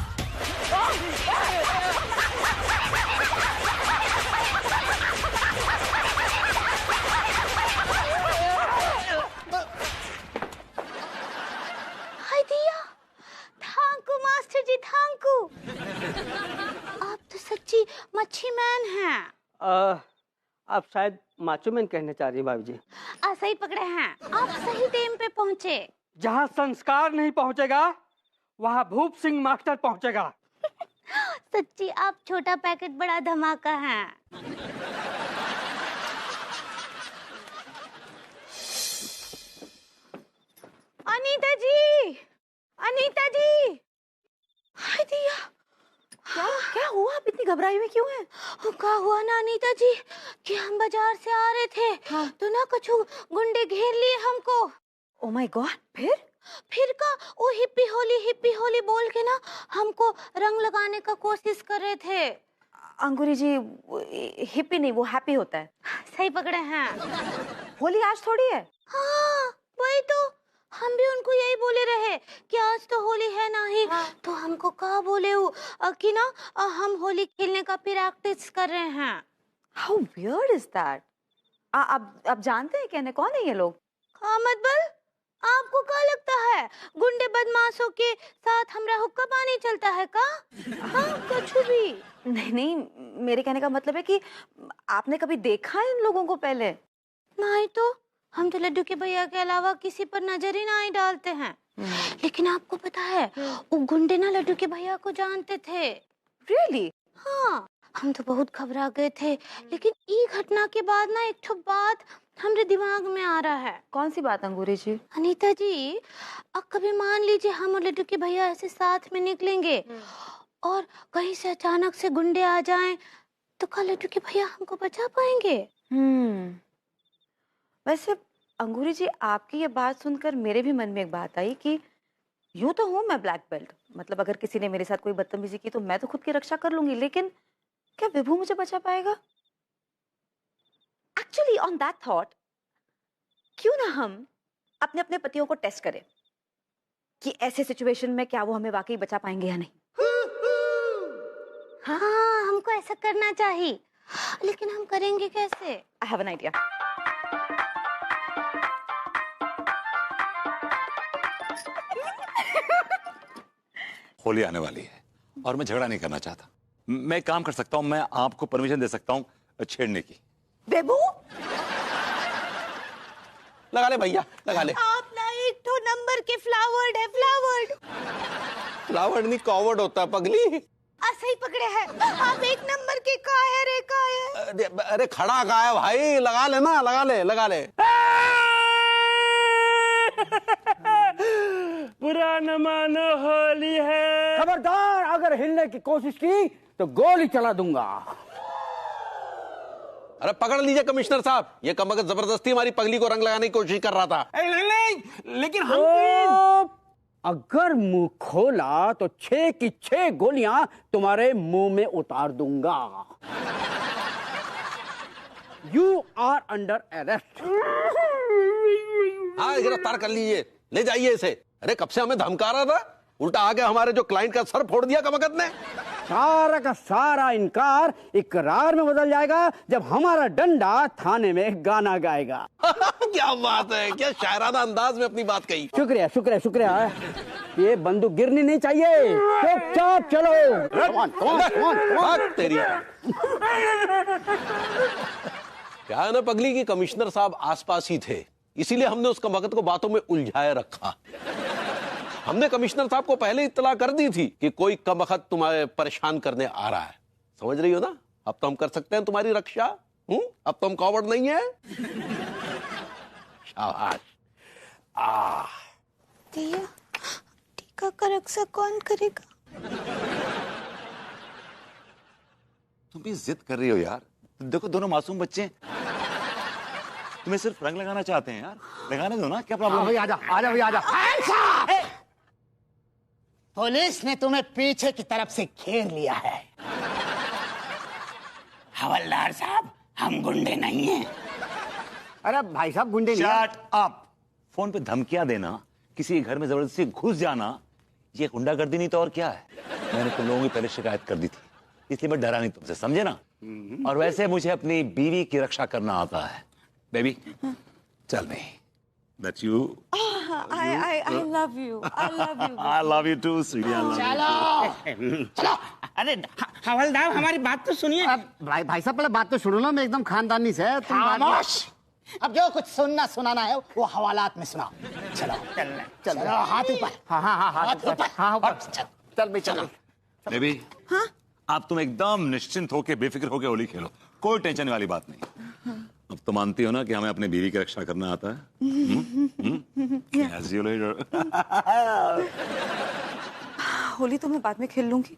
हाय दिया। Thank you master ji, thank you. आप तो सच्ची मच्छी मैन हैं। आप शायद माचो मैन कहना चाह रही हैं भाभी जी। सही पकड़े हैं, आप सही टाइम पे पहुंचे। जहाँ संस्कार नहीं पहुंचेगा वहाँ भूप सिंह मास्टर पहुंचेगा। सच्ची आप छोटा पैकेट बड़ा धमाका है। अनीता जी, अनीता जी। हाय दिया। क्या क्या हुआ? आप इतनी घबराई हुई क्यों है? क्या हुआ ना अनीता जी कि हम बाजार से आ रहे थे। हाँ। तो ना कुछ गुंडे घेर लिए हमको। Oh my God. फिर का वो हिप्पी होली बोल के ना हमको रंग लगाने का कोशिश कर रहे थे। अंगूरी जी, हिप्पी नहीं, वो हैप्पी होता है। सही पकड़े हैं। होली आज थोड़ी है। हाँ वही तो, हम भी उनको यही बोले रहे कि आज तो होली है ना ही। हाँ। तो हमको कहा बोले कि ना हम होली खेलने का प्रैक्टिस कर रहे हैं। How weird is that? आप जानते हैं कहने कौन है ये लोग? मतबल आपको क्या लगता है गुंडे बदमाशों के साथ हमरा हुक्का पानी चलता है का? हाँ कुछ भी नहीं, मेरे कहने का मतलब है कि आपने कभी देखा है इन लोगों को पहले? नहीं तो, हम तो लड्डू के भैया के अलावा किसी पर नजर ही नहीं डालते हैं। लेकिन आपको पता है वो गुंडे ना लड्डू के भैया को जानते थे। रियली? हाँ, हम तो बहुत घबरा गए थे। लेकिन ये घटना के बाद ना एक तो बात हमरे दिमाग में आ रहा है। कौन सी बात अंगूरी जी? अनीता जी, अब कभी मान लीजिए हम और लड्डू के भैया ऐसे साथ में निकलेंगे और कहीं से अचानक से गुंडे आ जाएं, तो क्या लड्डू के भैया हमको बचा पाएंगे? वैसे अंगूरी जी, आपकी ये बात सुनकर मेरे भी मन में एक बात आई कि यूं तो हूँ मैं ब्लैक बेल्ट, मतलब अगर किसी ने मेरे साथ कोई बदतमीजी की तो मैं तो खुद की रक्षा कर लूंगी, लेकिन क्या विभू मुझे बचा पाएगा? एक्चुअली ऑन दैट थॉट, क्यों ना हम अपने अपने पतियों को टेस्ट करें कि ऐसे सिचुएशन में क्या वो हमें वाकई बचा पाएंगे या नहीं। हाँ, हमको ऐसा करना चाहिए, लेकिन हम करेंगे कैसे? I have an idea. Holi आने वाली है और मैं झगड़ा नहीं करना चाहता। मैं एक काम कर सकता हूं, मैं आपको परमिशन दे सकता हूं छेड़ने की। बेबू, लगा ले भैया, लगा ले। आप ना एक तो नंबर के फ्लावर्ड है, फ्लावर्ड। फ्लावर्ड नहीं, कॉवर्ड होता है पगली। सही पकड़े हैं आप, एक नंबर के कायर है, कायर। अरे खड़ा का है भाई, लगा ले ना, लगा ले, लगा ले। बुरा न मानो होली है। खबरदार, अगर हिलने की कोशिश की तो गोली चला दूंगा। अरे पकड़ लीजिए कमिश्नर साहब, ये कमबख्त जबरदस्ती हमारी पगली को रंग लगाने की कोशिश कर रहा था। नहीं, लेकिन हम अगर मुंह खोला तो 6 की 6 गोलियां तुम्हारे मुंह में उतार दूंगा। You are under arrest. हाँ, गिरफ्तार कर लीजिए, ले जाइए इसे। अरे कब से हमें धमका रहा था, उल्टा आके हमारे जो क्लाइंट का सर फोड़ दिया कमबख्त ने। सारा का सारा इनकार इकरार में बदल जाएगा जब हमारा डंडा थाने में गाना गाएगा। क्या बात है, क्या शायराना अंदाज में अपनी बात कही। शुक्रिया शुक्रिया शुक्रिया। ये बंदूक गिरनी नहीं चाहिए, चुपचाप चलो। तेरी क्या है ना पगली की कमिश्नर साहब आसपास ही थे, इसीलिए हमने उस कमबख्त को बातों में उलझाए रखा। हमने कमिश्नर साहब को पहले इत्तला कर दी थी कि कोई कमबख्त तुम्हें परेशान करने आ रहा है। समझ रही हो ना? अब तो हम कर सकते हैं तुम्हारी रक्षा। अब तो हम कॉवर्ड नहीं है। शाबाश। टीका का रक्षा कौन करेगा? तुम भी जिद कर रही हो यार। देखो दोनों मासूम बच्चे तुम्हें सिर्फ रंग लगाना चाहते हैं यार, लगाने दो ना, क्या प्रॉब्लम है? आजा आजा भैया आजा। पुलिस ने तुम्हें पीछे की तरफ से घेर लिया है। हवलदार साहब, हम गुंडे नहीं हैं। अरे भाई साहब गुंडे नहीं। Shut up. फोन पे धमकियां देना, किसी के घर में जबरदस्ती घुस जाना, ये गुंडागर्दी नहीं तो और क्या है। मैंने तुम लोगों की पहले शिकायत कर दी थी, इसलिए मैं डरा नहीं तुमसे, समझे ना? और वैसे मुझे अपनी बीवी की रक्षा करना आता है। बेबी चल नहीं, that's you. I love you. I love you. I love you too, sweetie. I love you too. चलो। अरे हवलदार, हमारी बात तो सुनिए। भाई साहब पहले बात तो सुनो ना, मैं एकदम खानदानी से। खामोश। अब जो कुछ सुनना सुनाना है वो हवालात में सुनाओ। चलो चलो, हाथ ऊपर। हाँ हाँ हाँ हाथ ऊपर। हाँ ऊपर। चल भाई चलो। बेबी हाँ, आप तुम एकदम निश्चिंत होके बेफिक्र होके होली खेलो, कोई टेंशन वाली बात नहीं। अब तो मानती हो ना कि हमें अपने बीवी की रक्षा करना आता है? As you later. होली तो मैं बाद में खेल लूंगी।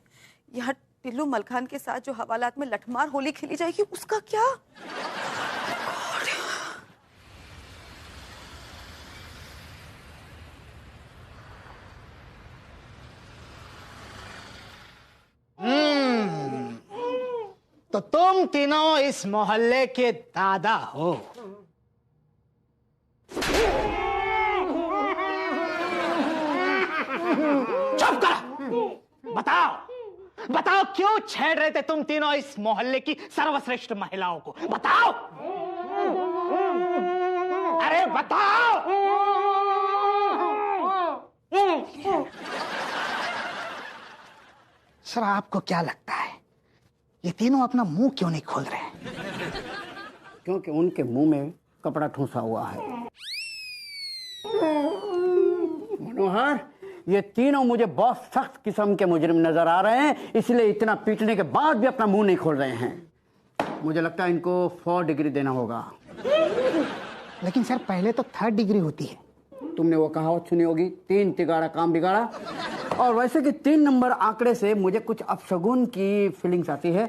यहाँ टिल्लू मलखान के साथ जो हवालात में लठमार होली खेली जाएगी उसका क्या? तो तुम तीनों इस मोहल्ले के दादा हो। चुप करो। बताओ क्यों छेड़ रहे थे तुम तीनों इस मोहल्ले की सर्वश्रेष्ठ महिलाओं को? बताओ, अरे बताओ। सर आपको क्या लगता है ये तीनों अपना मुंह क्यों नहीं खोल रहे हैं? क्योंकि उनके मुंह में कपड़ा ठूंसा हुआ है। मनोहर, ये तीनों मुझे बहुत सख्त किस्म के मुजरिम नजर आ रहे हैं, इसलिए इतना पीटने के बाद भी अपना मुंह नहीं खोल रहे हैं। मुझे लगता है इनको 4 डिग्री देना होगा। लेकिन सर पहले तो 3rd डिग्री होती है। तुमने वो कहावत सुनी होगी, 3 तिगाड़ा काम बिगाड़ा। और वैसे कि 3 नंबर आंकड़े से मुझे कुछ अपशगुन की फीलिंग्स आती है।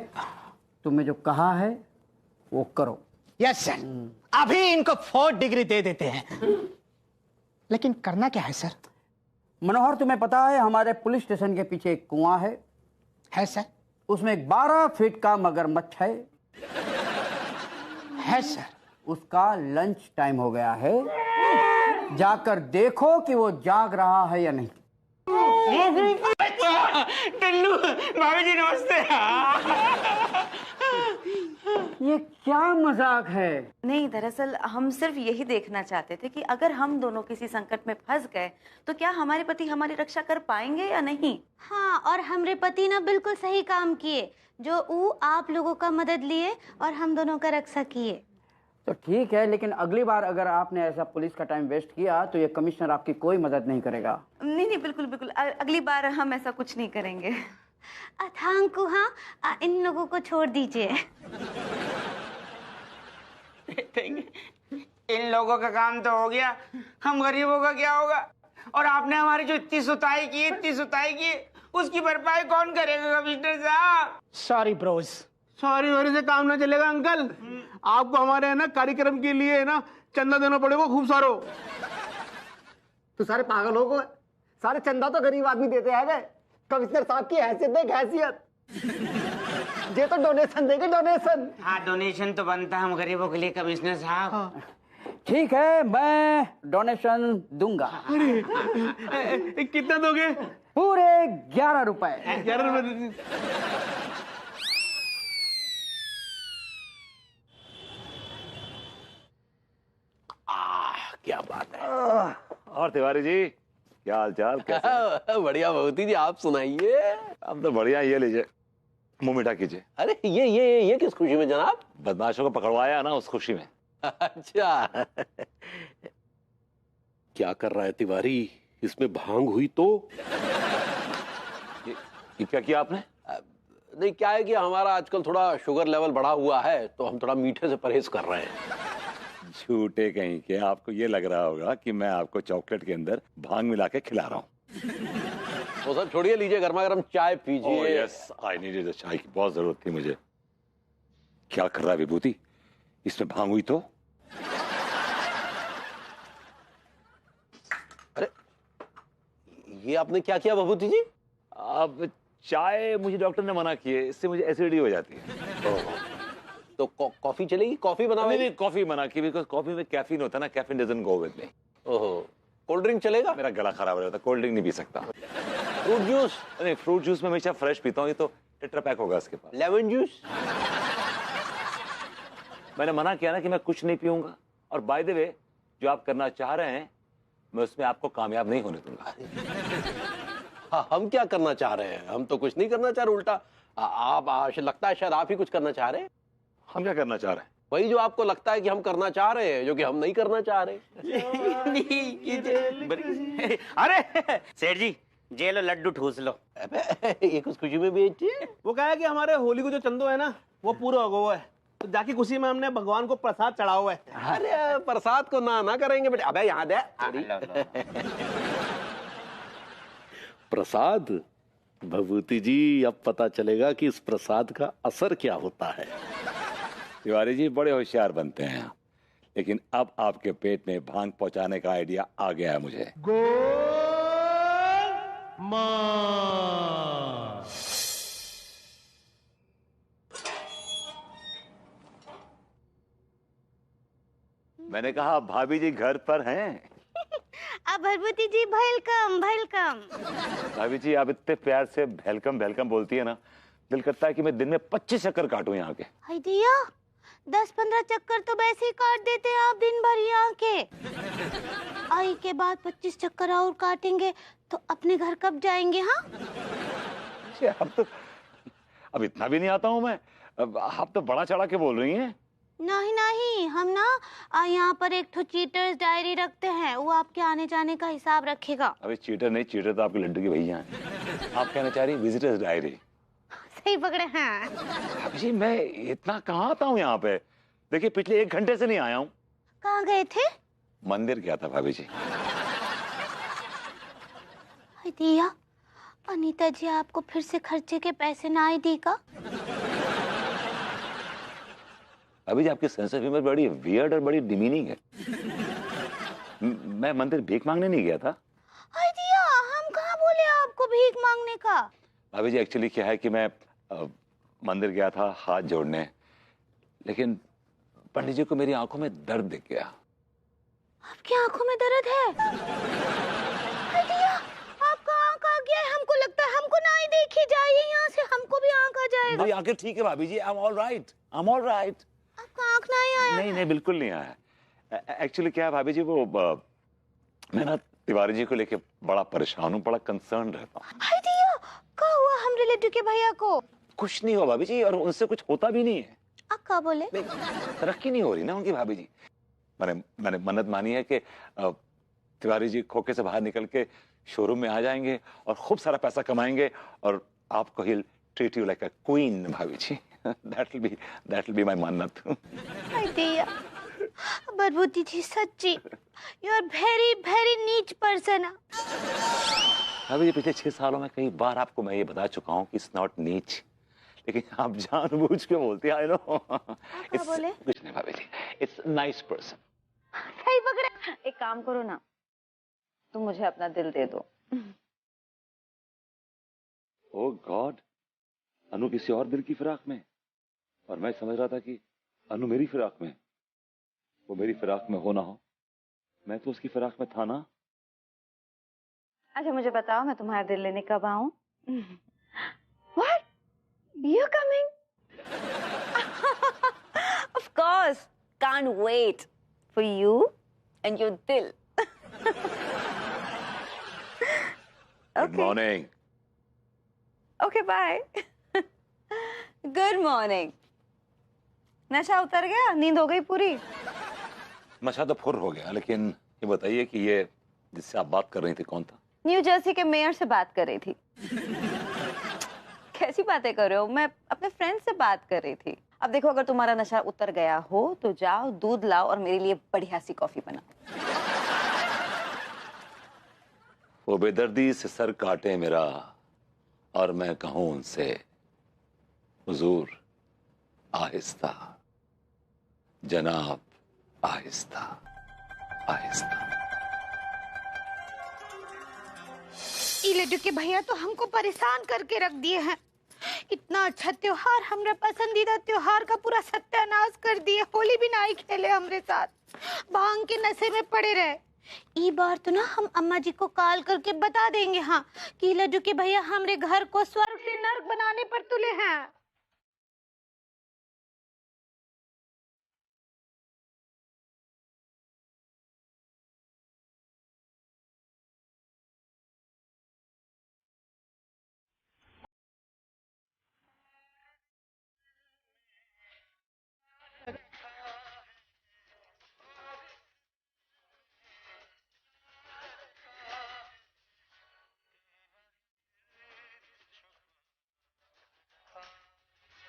तुमने जो कहा है वो करो। यस सर, अभी इनको 4 डिग्री दे देते हैं। लेकिन करना क्या है सर? मनोहर, तुम्हें पता है हमारे पुलिस स्टेशन के पीछे एक कुआं है सर। उसमें एक 12 फीट का मगरमच्छ है सर। उसका लंच टाइम हो गया है, जाकर देखो कि वो जाग रहा है या नहीं। टिल्लू भाभी जी नमस्ते। ये क्या मजाक है? नहीं, दरअसल हम सिर्फ यही देखना चाहते थे कि अगर हम दोनों किसी संकट में फंस गए तो क्या हमारे पति हमारी रक्षा कर पाएंगे या नहीं। हाँ, और हमारे पति ना बिल्कुल सही काम किए, जो आप लोगों का मदद लिए और हम दोनों का रक्षा किए। तो ठीक है, लेकिन अगली बार अगर आपने ऐसा पुलिस का टाइम वेस्ट किया तो ये कमिश्नर आपकी कोई मदद नहीं करेगा। नहीं, बिल्कुल बिल्कुल, अगली बार हम ऐसा कुछ नहीं करेंगे। अथांकु, हाँ, इन लोगों को छोड़ दीजिए। इन लोगों का काम तो हो गया, हम गरीबों का क्या होगा? और आपने हमारी जो इतनी सुताई की, उसकी भरपाई कौन करेगा कमिश्नर साहब? Sorry Bros. सॉरी वॉरी से काम ना चलेगा अंकल। आपको हमारे है ना कार्यक्रम के लिए है ना चंदा देना पड़ेगा खूब सारो। तो सारे पागल हो गए, सारे चंदा तो गरीब आदमी देते हैं गए। कमिश्नर साहब की हैसियत देख हैसियत, ये तो डोनेशन देंगे डोनेशन। हाँ डोनेशन तो बनता है हम गरीबों के लिए कमिश्नर साहब। ठीक है, मैं डोनेशन दूंगा। कितना दोगे? पूरे 11 रुपए। 11 रुपए। क्या बात है। और तिवारी जी क्या हाल चाल? बढ़िया भगवती जी, आप सुनाइए। अब तो बढ़िया, ये लीजिए मुंह मीठा कीजिए। अरे ये किस खुशी में जनाब? बदमाशों को पकड़वाया ना, उस खुशी में। अच्छा क्या कर रहा है तिवारी? इसमें भांग हुई तो? ये क्या किया आपने? नहीं, क्या है कि हमारा आजकल थोड़ा शुगर लेवल बढ़ा हुआ है, तो हम थोड़ा मीठे से परहेज कर रहे हैं। झूठे कहीं के, आपको ये लग रहा होगा कि मैं आपको चॉकलेट के अंदर भांग मिला के खिला रहा हूँ। तो सर छोड़िए, लीजिए गर्मा गर्म चाय पीजिए। यस, आई नीडेड चाय की बहुत जरूरत थी मुझे। क्या कर रहा है विभूति? इसमें भांग हुई तो? अरे ये आपने क्या किया विभूति जी? अब चाय मुझे डॉक्टर ने मना की है, इससे मुझे एसिडिटी हो जाती है। तो कॉफी चलेगी? कॉफी बनाओ। नहीं, कॉफी मना की, बिकॉज कॉफी में कैफीन होता है ना, caffeine doesn't go with me. ओहो, कोल्ड ड्रिंक चलेगा? मेरा गला खराब हो जाता है, कोल्ड ड्रिंक नहीं पी सकता। Fruit juice? नहीं, फ्रूट जूस में हमेशा फ्रेश पीता हूँ, ये तो टेट्रा पैक होगा इसके पास। Lemon juice? मैंने मना किया ना कि मैं कुछ नहीं पीऊंगा। और बाय द वे, जो आप करना चाह रहे हैं मैं उसमें आपको कामयाब नहीं होने दूंगा। हाँ, हम क्या करना चाह रहे हैं? हम तो कुछ नहीं करना चाह रहे, उल्टा आप लगता है शायद आप ही कुछ करना चाह रहे हैं। हम क्या करना चाह रहे हैं? वही जो आपको लगता है कि हम करना चाह रहे हैं, जो कि हम नहीं करना चाह रहे। अरे सेठ जी, जे लो लड्डू ठूस लो। ये कुछ खुशी में बेचिए। वो कहा है कि हमारे होली को जो चंदो है ना वो पूरा हो गया है, तो जाके खुशी में हमने भगवान को प्रसाद चढ़ा हुआ है। अरे प्रसाद को ना करेंगे बेटे। अबे याद है प्रसाद? भभूति जी, अब पता चलेगा कि इस प्रसाद का असर क्या होता है। तिवारी जी बड़े होशियार बनते हैं, लेकिन अब आपके पेट में भांग पहुंचाने का आइडिया आ गया है मुझे। मैंने कहा भाभी जी घर पर हैं। अब भरभूति जी वेलकम वेलकम। भाभी जी आप इतने प्यार से वेलकम वेलकम बोलती है ना, दिल करता है कि मैं दिन में 25 चक्कर काटूं यहाँ के। हाय दिया, 10-15 चक्कर तो वैसे ही काट देते हैं आप दिन भर यहाँ के। आई के बाद 25 चक्कर और काटेंगे तो अपने घर कब जाएंगे? हाँ अब इतना भी नहीं आता हूँ मैं। अब आप तो बड़ा चढ़ा के बोल रही हैं। नहीं, हम ना यहाँ पर एक चीटर्स डायरी रखते हैं, वो आपके आने जाने का हिसाब रखेगा। अभी चीटर नहीं, चीटर तो आपके लड्डू के भैया हैं। आप कहना चाह रही विजिटर्स डायरी? सही पकड़े हैं। जी मैं इतना कहाँ आता हूँ यहाँ पे? देखिए पिछले 1 घंटे से नहीं आया हूँ। कहाँ गए थे? मंदिर गया था भाभी जी। दिया, अनीता जी आपको फिर से खर्चे के पैसे ना ही दी का? अभी जी आपकी सेंस ऑफ ह्यूमर बड़ी वियर्ड और बड़ी डिमीनिंग है। मैं मंदिर भीख मांगने नहीं गया था। हाय दिया, हम कहाँ बोले आपको भीख मांगने का? भाभी जी एक्चुअली क्या है कि मैं मंदिर गया था हाथ जोड़ने, लेकिन पंडित जी को मेरी आंखों में दर्द दिख गया। आपकी आंखों में दर्द है? हाय दिया, आपका आंख आ गया है, हमको लगता है हमको ना ही देखी जाइए यहाँ से, हमको भी आंख आ जाएगा। मेरी आंखें ठीक है भाभी जी, I am all right, I am all right. आपका आंख नहीं आया? नहीं बिल्कुल नहीं आया। एक्चुअली क्या है भाभी जी, वो मैं ना तिवारी जी को लेके बड़ा परेशान हूँ, बड़ा कंसर्न रहता हूँ। हाय दिया, क्या हुआ हम रिलेटिव के भैया को? कुछ नहीं हुआ भाभी जी, और उनसे कुछ होता भी नहीं है। आप क्या बोले? तरक्की नहीं हो रही ना उनकी भाभी जी। मैंने मन्नत मानी है कि तिवारी जी खोखे से बाहर निकल के शोरूम में आ जाएंगे और खूब सारा पैसा कमाएंगे, और आपको ही treat you like a queen भाभी जी। That will be my मन्नत। हाय दिया, बरबूती जी सच्ची यू आर वेरी वेरी नीच पर्सन। अभी पिछले 6 सालों में कई बार आपको मैं ये बता चुका हूँ कि इट्स नॉट नीच, लेकिन आप जानबूझ के बोलती हैं। I know. बोले? कुछ नहीं भाभी जी, इट्स नाइस पर्सन। सही पकड़े। एक काम करो ना, तुम मुझे अपना दिल दे दो। ओह गॉड, अनु किसी और दिल की फिराक में, और मैं समझ रहा था कि अनु मेरी फिराक में। वो मेरी फिराक में हो ना हो, मैं तो उसकी फिराक में था ना। अच्छा मुझे बताओ, मैं तुम्हारा दिल लेने कब आऊं? What? You coming? Of course, can't wait for you and your dil. Good morning. Okay, bye. Good morning. नशा उतर गया, नींद हो गई पूरी? नशा तो फुर हो गया, लेकिन ये बताइए कि ये जिससे आप बात कर रही थी कौन था? न्यू जर्सी के मेयर से बात कर रही थी। कैसी बातें कर रहे हो? मैं अपने फ्रेंड से बात कर रही थी। अब देखो, अगर तुम्हारा नशा उतर गया हो तो जाओ दूध लाओ और मेरे लिए बढ़िया सी कॉफी बनाओ। वो बेदर्दी से सर काटे मेरा और मैं कहूं उनसे, हुजूर आहिस्ता, जनाब आहिस्ता आहिस्ता। लड्डू के भैया तो हमको परेशान करके रख दिए हैं। इतना अच्छा त्योहार, हमारा पसंदीदा त्योहार का पूरा सत्यानाश कर दिए। होली भी नहीं खेले हमरे साथ, भांग के नशे में पड़े रहे। ई बार तो ना हम अम्मा जी को कॉल करके बता देंगे हाँ कि लड्डू के भैया हमारे घर को स्वर्ग से नर्क बनाने पर तुले हैं।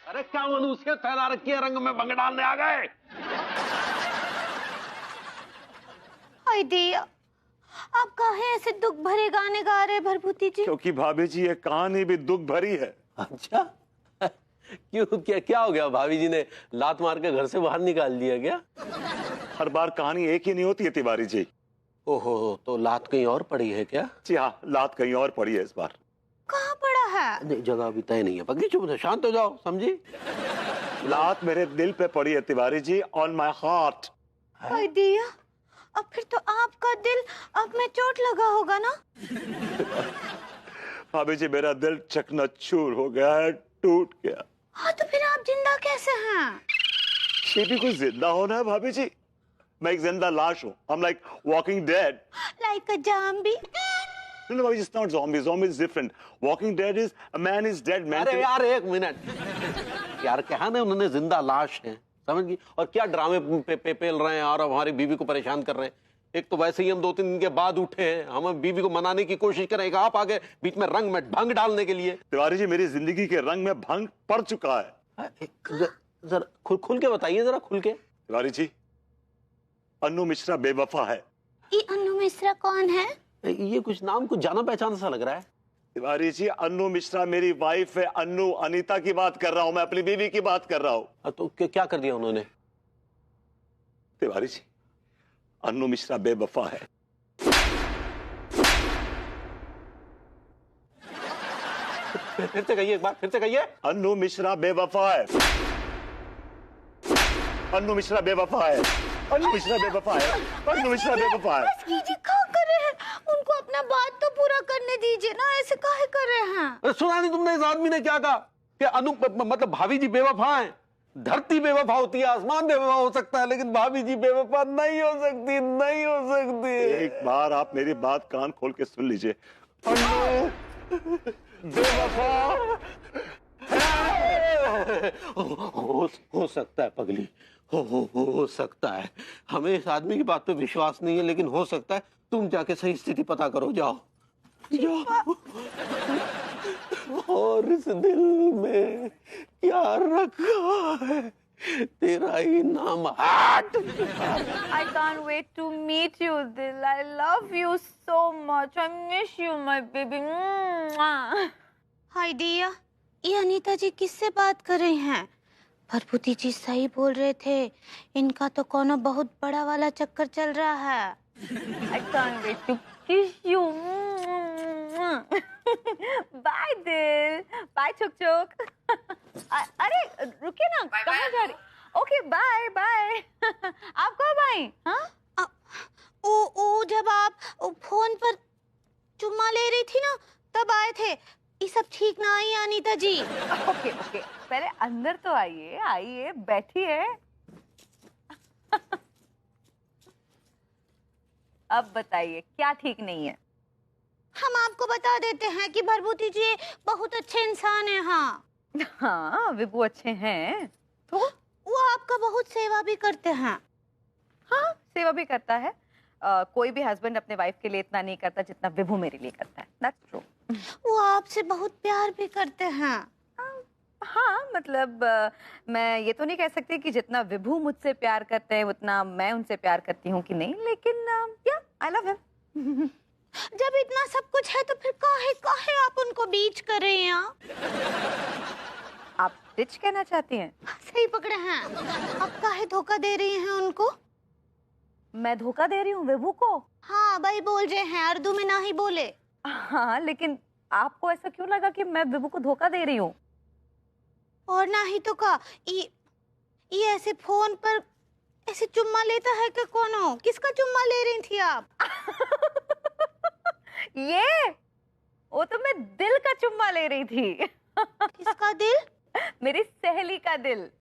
अरे क्या मनुष्य फैला रखी है, रंग में भंग डालने आ गए। हाय दिया, आप काहे ऐसे दुख भरे गाने गा रहे भरभूति जी? क्योंकि भाभी जी ये कहानी भी दुख भरी है। अच्छा क्यों, क्या हो गया? भाभी जी ने लात मार के घर से बाहर निकाल दिया क्या? हर बार कहानी एक ही नहीं होती है तिवारी जी। ओहो, तो लात कहीं और पड़ी है क्या? जी हाँ, लात कहीं और पड़ी है इस बार। कहाँ पड़ा है? जगह भी तय नहीं है। पगली चुप से शांत हो जाओ, समझी? लात मेरे दिल पे पड़ी है Tiwari ji, on my heart. हाय दिया, अब फिर तो आपका दिल अब में चोट लगा होगा ना? भाभी जी मेरा दिल चकनाचूर हो गया है, टूट गया। हाँ तो फिर आप जिंदा कैसे हैं? ये भी कुछ जिंदा होना है भाभी जी? मैं एक जिंदा लाश हूँ। I'm like walking dead. Like a zombie? No, भाभी जी, it's not zombie. Zombie is different. Walking dead is a man is dead. Man अरे यार एक मिनट यार, क्या ना उन्होंने जिंदा लाश है, समझ गई? और क्या ड्रामे पेल रहे हैं और हमारी बीवी को परेशान कर रहे हैं। एक तो वैसे ही हम 2-3 दिन के बाद उठे हैं, हम बीवी को मनाने की कोशिश करेंगे, आप आगे बीच में रंग में भंग डालने के लिए। तिवारी जी मेरी जिंदगी के रंग में भंग पड़ चुका है। जरा खुल के बताइए, जरा खुल के। तिवारी जी, अन्नू मिश्रा बेवफा है। ये अन्नू मिश्रा कौन है? ये कुछ नाम कुछ जाना पहचाना सा लग रहा है। तिवारी जी, अन्नू मिश्रा मेरी वाइफ है। अन्नू, अनीता की बात कर रहा हूं मैं, अपनी बीवी की बात कर रहा हूं। तो क्या कर दिया उन्होंने? तिवारी जी, अन्नू मिश्रा बेवफा है। फिर से कहिए, एक बार फिर से कहिए। अन्नू मिश्रा बेवफा है। अन्नू मिश्रा बेवफा है। अन्नू मिश्रा बेवफा है। अन्नू मिश्रा बेवफा है। कीजिए, क्या कर रहे हैं? उनको अपना बात तो पूरा करने दीजिए ना, ऐसे काहे कर रहे हैं? सुना नहीं तुमने इस आदमी ने क्या कहा कि अनु मतलब भाभी जी बेवफा हैं? धरती बेवफा होती है, आसमान बेवफा हो सकता है, लेकिन भाभी जी बेवफा नहीं हो सकती, नहीं हो सकती। एक बार आप मेरी बात कान खोल के सुन लीजिए। अन्नू बेवफा हो सकता है पगली, हो सकता है। हमें इस आदमी की बात पे विश्वास नहीं है, लेकिन हो सकता है। तुम जाके सही स्थिति पता करो, जाओ जाओ। और इस दिल में क्या रखा है तेरा ही नाम हाट। I can't wait to meet you, Dil. I love you so much. I miss you, my baby. हाय दिया, ये अनीता जी किससे बात कर रही हैं? भरभूति जी सही बोल रहे थे, इनका तो कोनो बहुत बड़ा वाला चक्कर चल रहा है। I can't wait to kiss you. Bye, Dil. Bye, चुक चुक. अरे रुकिए ना, कहाँ जा रही? Okay bye bye. आप कब आई? हाँ? ओ जब आप फोन पर चुम्मा ले रही थी ना, तब आए थे। ये सब ठीक ना आई अनीता जी। ओके ओके, पहले अंदर तो आइए, आइए बैठिए। अब बताइए क्या ठीक नहीं है? हम आपको बता देते हैं कि भरभूति जी बहुत अच्छे इंसान हैं। हाँ, विभू अच्छे हैं तो वो आपका बहुत सेवा भी करते हैं। हाँ, सेवा भी करता है। कोई भी हस्बैंड अपने वाइफ के लिए इतना नहीं करता जितना विभू मेरे लिए करता है। That's true. वो आपसे बहुत प्यार भी करते हैं। हाँ, मतलब मैं ये तो नहीं कह सकती कि जितना विभू मुझसे प्यार करते हैं उतना मैं उनसे प्यार करती हूँ कि नहीं, लेकिन या आई लव हिम। जब इतना सब कुछ है तो फिर काहे आप उनको बीच कर रहे हैं? आप रिच कहना चाहती हैं? सही पकड़े हैं। आप काहे धोखा दे रही हैं उनको? मैं धोखा दे रही हूँ विभू को? हाँ, भाई बोल रहे हैं, उर्दू में ना ही बोले। हाँ, लेकिन आपको ऐसा क्यों लगा कि मैं विभू को धोखा दे रही हूँ? और ना ही तो का ये ऐसे फोन पर ऐसे चुम्मा लेता है कि कौनो? किसका चुम्मा ले रही थी आप? ये वो तो मैं दिल का चुम्मा ले रही थी। किसका दिल? मेरी सहेली का दिल।